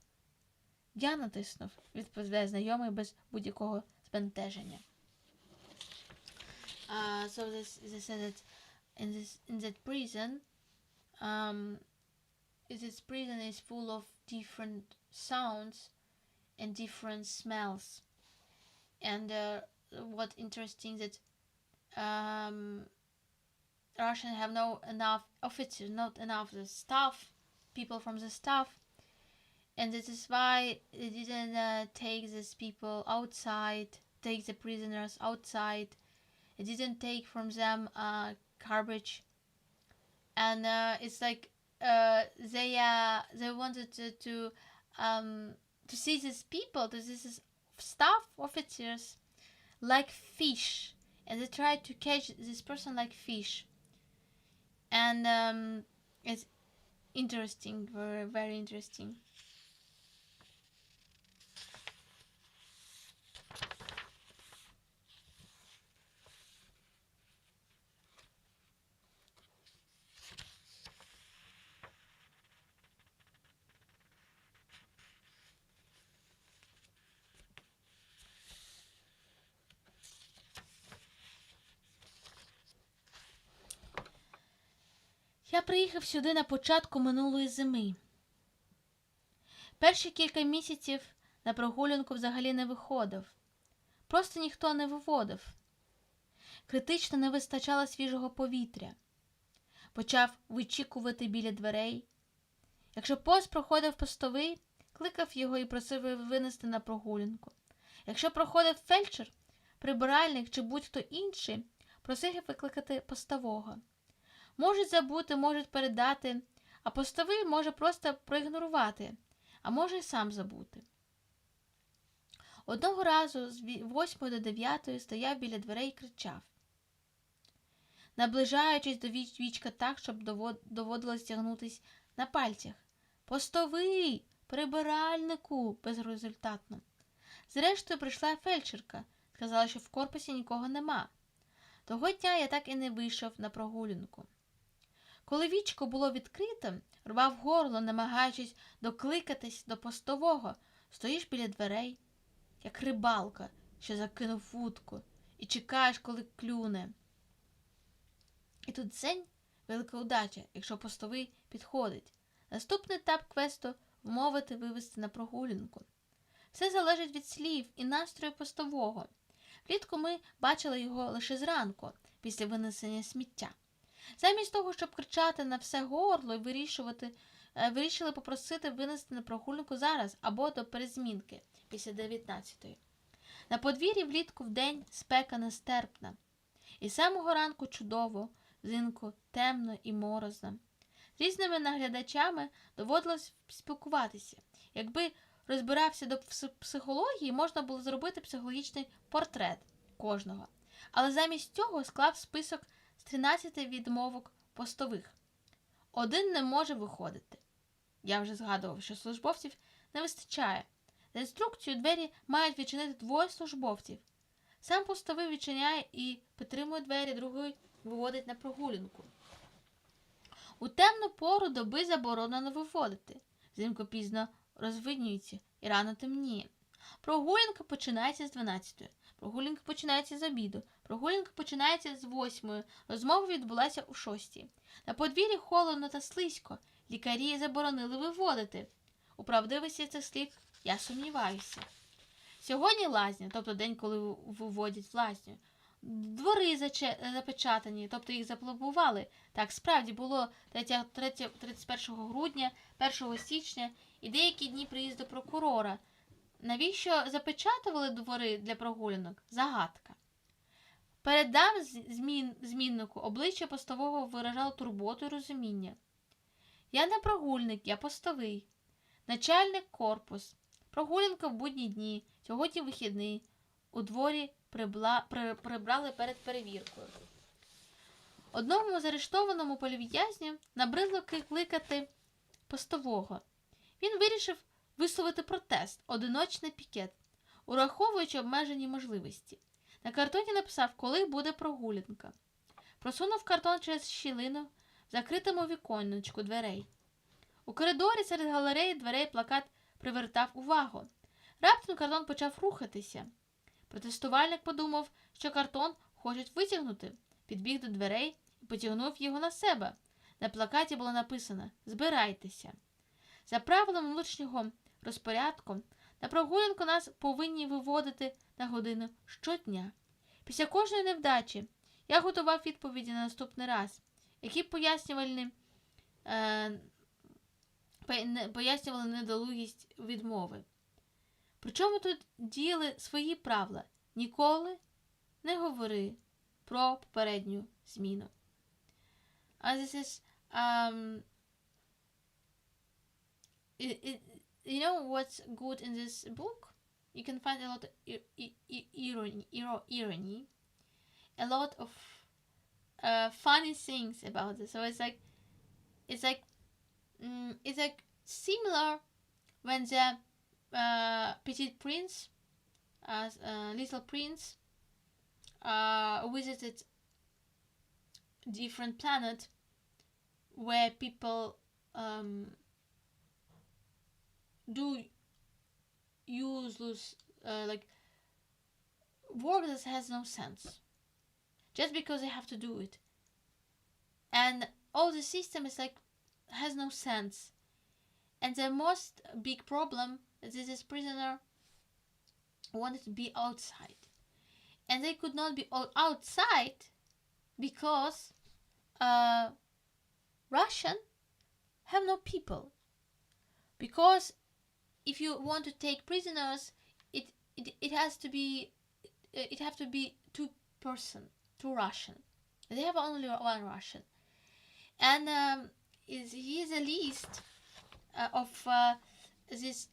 B: «Я натиснув», відповідає знайомий без будь-якого збентеження. So they said that in that prison, this prison is full of different sounds and different smells. And what interesting that Russian have no enough officers, not enough the staff, people from the staff, and this is why they didn't take these people outside, take the prisoners outside. It didn't take from them garbage, and it's like they wanted to see these people, this is staff officers, like fish, and they tried to catch this person like fish, and it's interesting, very very interesting. Я приїхав сюди на початку минулої зими. Перші кілька місяців на прогулянку взагалі не виходив. Просто ніхто не виводив. Критично не вистачало свіжого повітря. Почав вичікувати біля дверей. Якщо повз проходив постовий, кликав його і просив винести на прогулянку. Якщо проходив фельдшер, прибиральник чи будь-хто інший, просив викликати постового. Можуть забути, можуть передати, а постовий може просто проігнорувати, а може й сам забути. Одного разу з 8 до 9 стояв біля дверей і кричав, наближаючись до вічка так, щоб доводилось тягнутись на пальцях. «Постовий! Прибиральнику!» безрезультатно. Зрештою прийшла фельдшерка, сказала, що в корпусі нікого нема. Того дня я так і не вийшов на прогулянку. Коли вічко було відкрите, рвав горло, намагаючись докликатись до постового, стоїш біля дверей, як рибалка, що закинув вудку, і чекаєш, коли клюне. І тут дзень – велика удача, якщо постовий підходить. Наступний етап квесту – вмовити вивести на прогулянку. Все залежить від слів і настрою постового. Влітку ми бачили його лише зранку, після винесення сміття. Замість того, щоб кричати на все горло і вирішили попросити винести на прогулянку зараз або до перезмінки після 19-ї. На подвір'ї влітку вдень спека нестерпна. І з самого ранку чудово, взимку темно і морозно. З різними наглядачами доводилось спілкуватися. Якби розбирався до психології, можна було зробити психологічний портрет кожного. Але замість цього склав список з 13 відмовок постових. Один не може виходити. Я вже згадував, що службовців не вистачає. За інструкцією двері мають відчинити 2 службовців. Сам постовий відчиняє і підтримує двері, другий виводить на прогулянку. У темну пору доби заборонено виводити. Взимку пізно розвиднюється і рано темніє. Прогулянка починається з 12-ї. Прогулянка починається з обіду. Прогулянка починається з 8-ї. Розмова відбулася у 6-й. На подвір'ї холодно та слизько. Лікарі заборонили виводити. У правдивості цих слів я сумніваюся. Сьогодні лазня, тобто день, коли виводять в лазню. Двори запечатані, тобто їх заблокували. Так, справді було 31 грудня, 1 січня і деякі дні приїзду прокурора. Навіщо запечатували двори для прогулянок? Загадка. Передав зміннику обличчя постового виражало турботу і розуміння. Я не прогульник, я постовий. Начальник корпус. Прогулянка в будні дні, сьогодні вихідний. У дворі прибрали перед перевіркою. Одному заарештованому політв'язню набридло кликати постового. Він вирішив висловити протест, одиночний пікет, ураховуючи обмежені можливості. На картоні написав, коли буде прогулянка. Просунув картон через щілину в закритому віконечку дверей. У коридорі серед галереї дверей плакат привертав увагу. Раптом картон почав рухатися. Протестувальник подумав, що картон хочуть витягнути, підбіг до дверей і потягнув його на себе. На плакаті було написано «Збирайтеся». За правилом внутрішнього розпорядку, на прогулянку нас повинні виводити на годину щодня. Після кожної невдачі я готував відповіді на наступний раз, які пояснювали недолугість відмови. Причому тут діяли свої правила. Ніколи не говори про попередню зміну. This is, you know what's good in this book? You can find a lot of irony, a lot of funny things about this. So it's like similar when the Petit Prince, Little Prince, visited different planet where people do useless like work that has no sense just because they have to do it, and all the system is like has no sense. And the most big problem is this prisoner wanted to be outside, and they could not be outside because Russian have no people. Because if you want to take prisoners, it has to be two Russian. They have only one Russian, and he is the least of this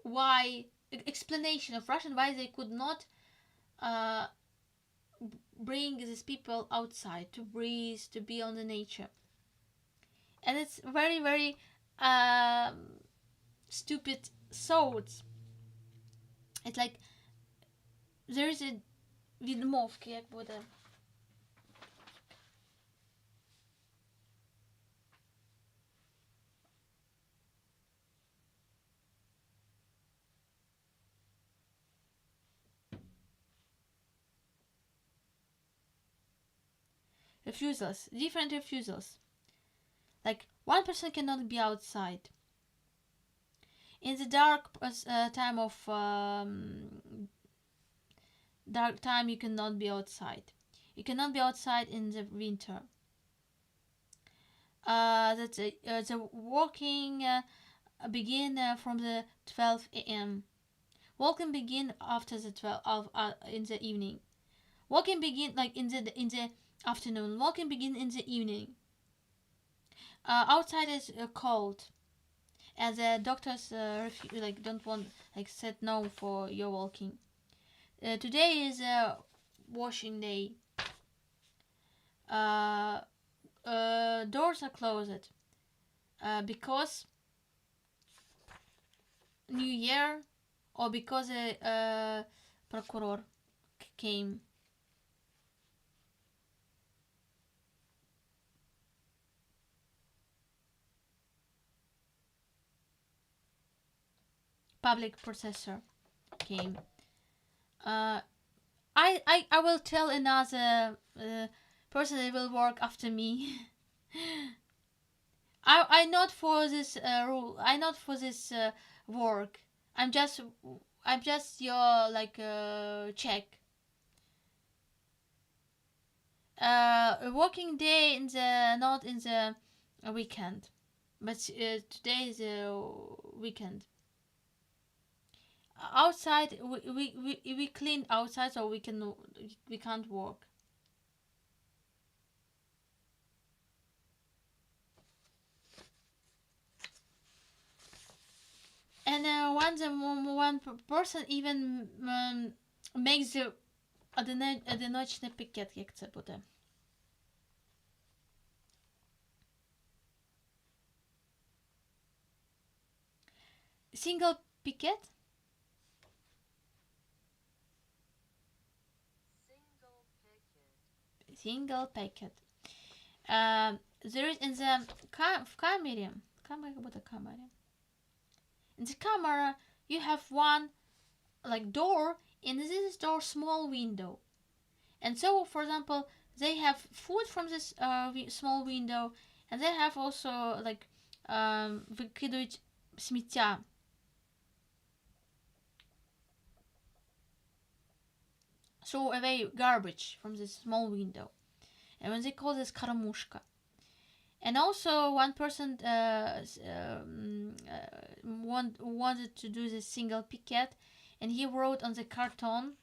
B: why explanation of Russian why they could not bring these people outside to breathe, to be on the nature. And it's very, very stupid thoughts. It's like there is a відмовки, як буде. Refusals, different refusals. Like one person cannot be outside. In the dark time you cannot be outside. You cannot be outside in the winter. The walking begin from the 12 a.m. Walking begin after the 12 in the evening. Walking begin like in the afternoon. Walking begin in the evening. Outside is cold, and the doctors don't want said no for your walking. Today is a washing day. Doors are closed because New Year or because a procureur came. Public processor came. I will tell another person that will work after me. I not for this rule. I not for this work. I'm just I'm just your like check. A working day in the not in the weekend, but today is a weekend. Outside we cleaned outside, so we can't work. And one person even makes the одиночний пікет, як це буде. Single picket? Single packet. There is in the camera. In the camera, you have one like door, and this door small window. And so, for example, they have food from this small window, and they have also like викидують сміття. Throw away garbage from this small window. And when they call this karamushka. And also one person wanted to do this single picket, and he wrote on the carton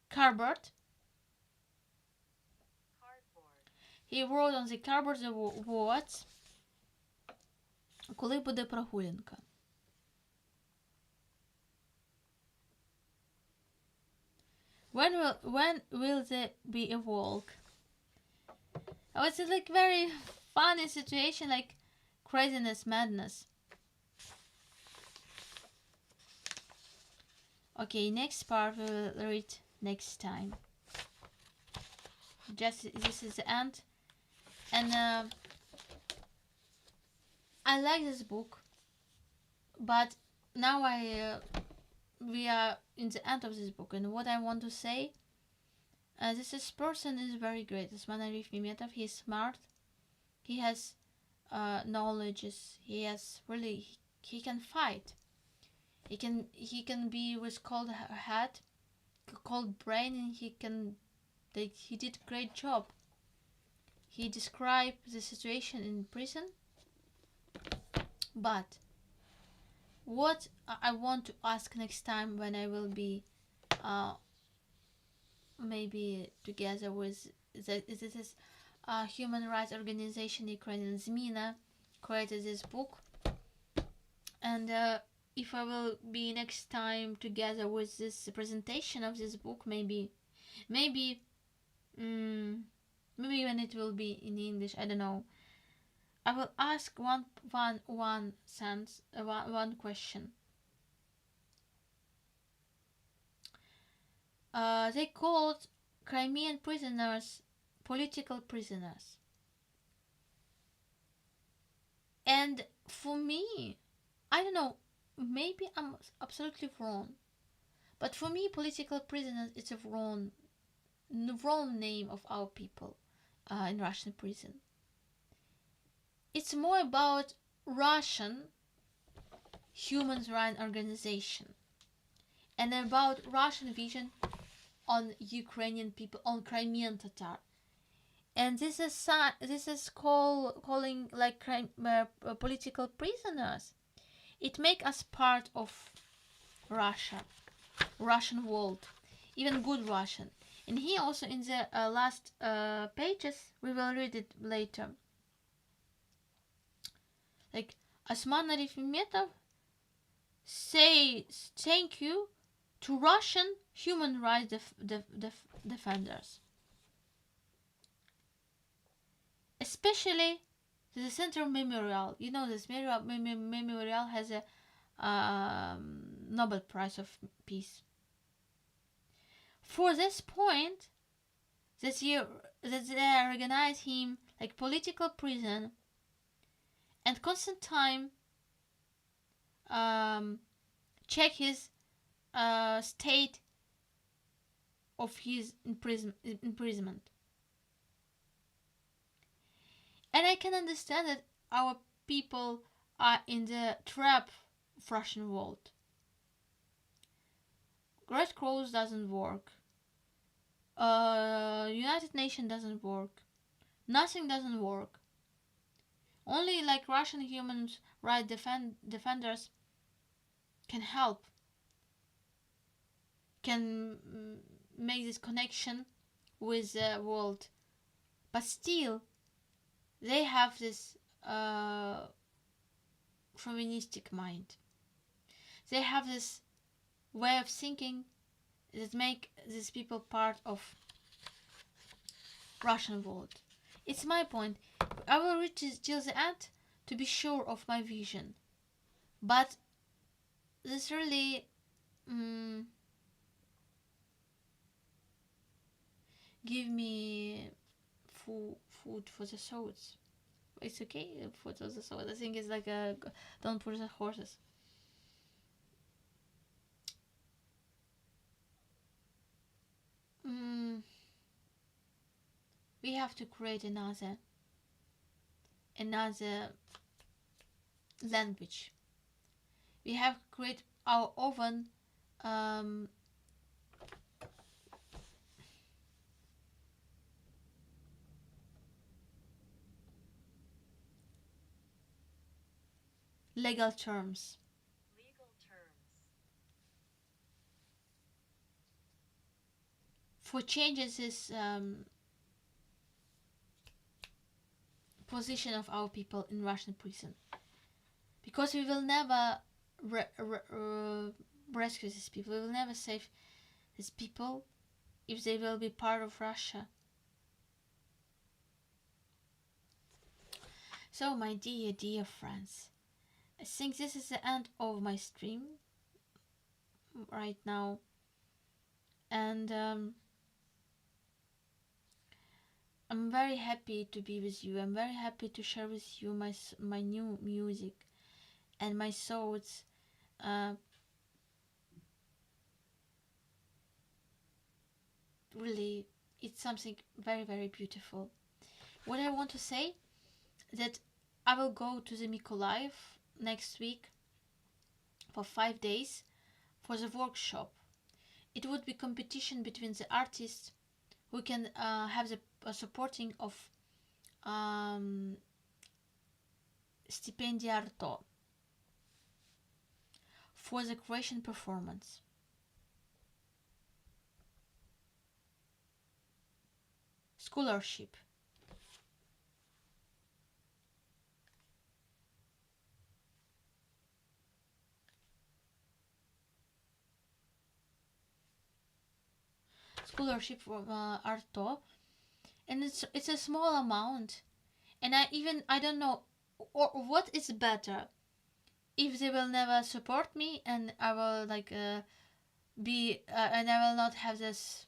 B: cardboard. He wrote on the cardboard the words коли буде прогулянка. When will there be a walk? Oh, it's like very funny situation, like craziness, madness. Okay, next part we'll read next time. Just this is the end, and I like this book, but now we are in the end of this book, and what I want to say, this person is very great. This Vladimir Mamedov, he's smart, he has knowledge, he has really, he can fight, he can be with cold head, cold brain, and he did a great job. He described the situation in prison, but what I want to ask next time when I will be maybe together with this is human rights organization Ukrainian Zmina created this book, and if I will be next time together with this presentation of this book, maybe when it will be in English, I don't know, I will ask one question. They called Crimean prisoners political prisoners. And for me, I don't know, maybe I'm absolutely wrong, but for me, political prisoners is a wrong name of our people in Russian prison. It's more about Russian human rights organization and about Russian vision on Ukrainian people, on Crimean Tatar. And this is calling like political prisoners. It make us part of Russian world, even good Russian. And here also in the last pages, we will read it later. Like Osman Arifmetov says thank you to Russian human rights defenders, especially the Center Memorial. You know, this memorial has a Nobel Prize of Peace. For this point, that they organize him like political prison, and constant time check his state of his imprisonment. And I can understand that our people are in the trap of Russian world. Red Cross doesn't work. United Nations doesn't work. Nothing doesn't work. Only like Russian human rights defenders can help, can make this connection with the world. But still, they have this chauvinistic mind. They have this way of thinking that make these people part of Russian world. It's my point. I will reach till the end to be sure of my vision. But this really give me food for the souls. It's okay, food for the soul. I think it's like a don't push the horses. We have to create another language. We have to create our own legal terms. For changes this position of our people in Russian prison, because we will never rescue these people. We will never save these people if they will be part of Russia. So, my dear friends, I think this is the end of my stream right now, and I'm very happy to be with you. I'm very happy to share with you my new music and my thoughts. Really, it's something very beautiful. What I want to say that I will go to the Mykolaiv next week for 5 days for the workshop. It would be competition between the artists who can have the supporting of stipendiato for the Croatian performance. Scholarship. Scholarship from Arto, and it's a small amount, and I don't know or what is better, if they will never support me and I will like be and I will not have this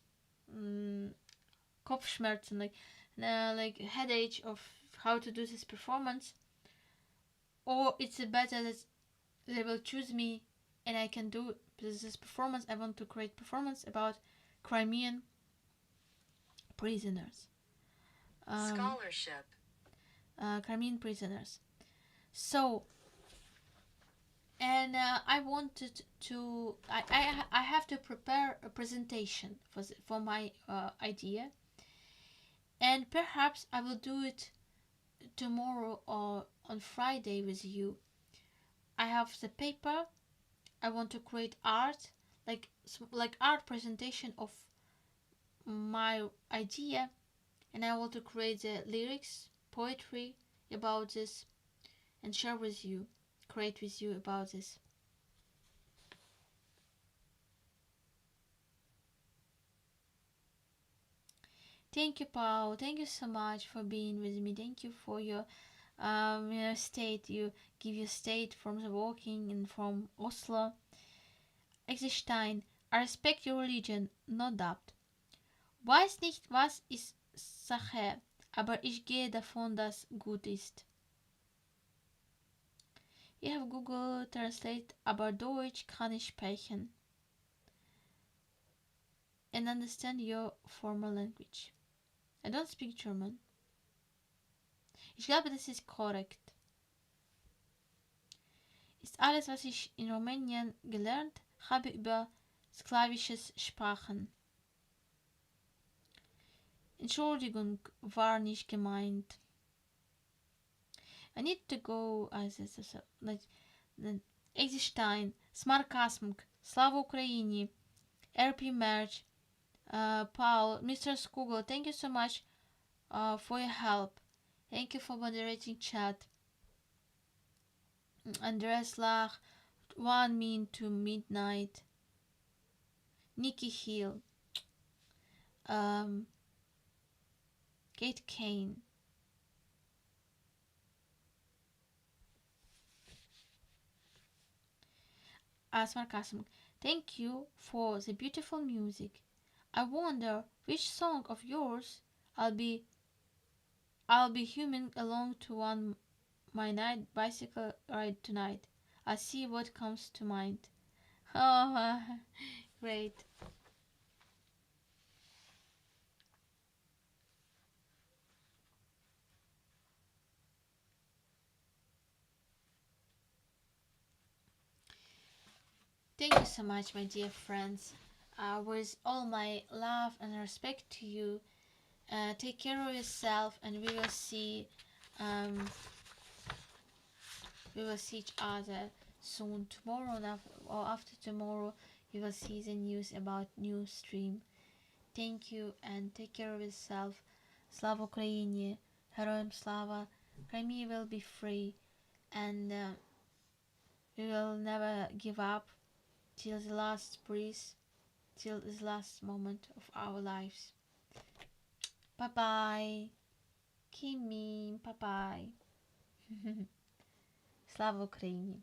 B: Kopfschmerzen, like headache of how to do this performance, or it's better that they will choose me and I can do this performance. I want to create performance about Crimean prisoners.
C: Scholarship.
B: Crimean prisoners. So, and I wanted to. I have to prepare a presentation for my idea, and perhaps I will do it tomorrow or on Friday with you. I have the paper. I want to create art, like art presentation of my idea, and I want to create the lyrics, poetry about this, and share with you, create with you about this. Thank you, Paul. Thank you so much for being with me. Thank you for your state. You give your state from the walking and from Oslo. Eisenstein, I respect your religion, no doubt. Weiß nicht, was ist Sache, aber ich gehe davon, dass gut ist. Ich habe Google Translate, aber Deutsch kann ich sprechen. And understand your formal language. I don't speak German. Ich glaube, das ist korrekt. ist alles, was ich in Rumänien gelernt habe über sklavisches Sprachen. Entschuldigung, war nicht gemeint. I need to go, Ейзенштайн, Смаркасмк, Слава Україні, RP Merch, Paul, Mr. Skugel, thank you so much for your help. Thank you for moderating chat. Andres Lach, 1 min to midnight. Nikki Hill, Kate Kane. Sarcasm. Thank you for the beautiful music. I wonder which song of yours I'll be humming along to on my night bicycle ride tonight. I'll see what comes to mind. Oh, great. Thank you so much, my dear friends. With all my love and respect to you, take care of yourself, and we will see each other soon. Tomorrow or after tomorrow, you will see the news about new stream. Thank you and take care of yourself. Slava Ukraini, Heroям Slava. Crimea will be free, and we will never give up till the last breath, till the last moment of our lives. Bye bye. Kimi, bye bye. Slava Ukraini.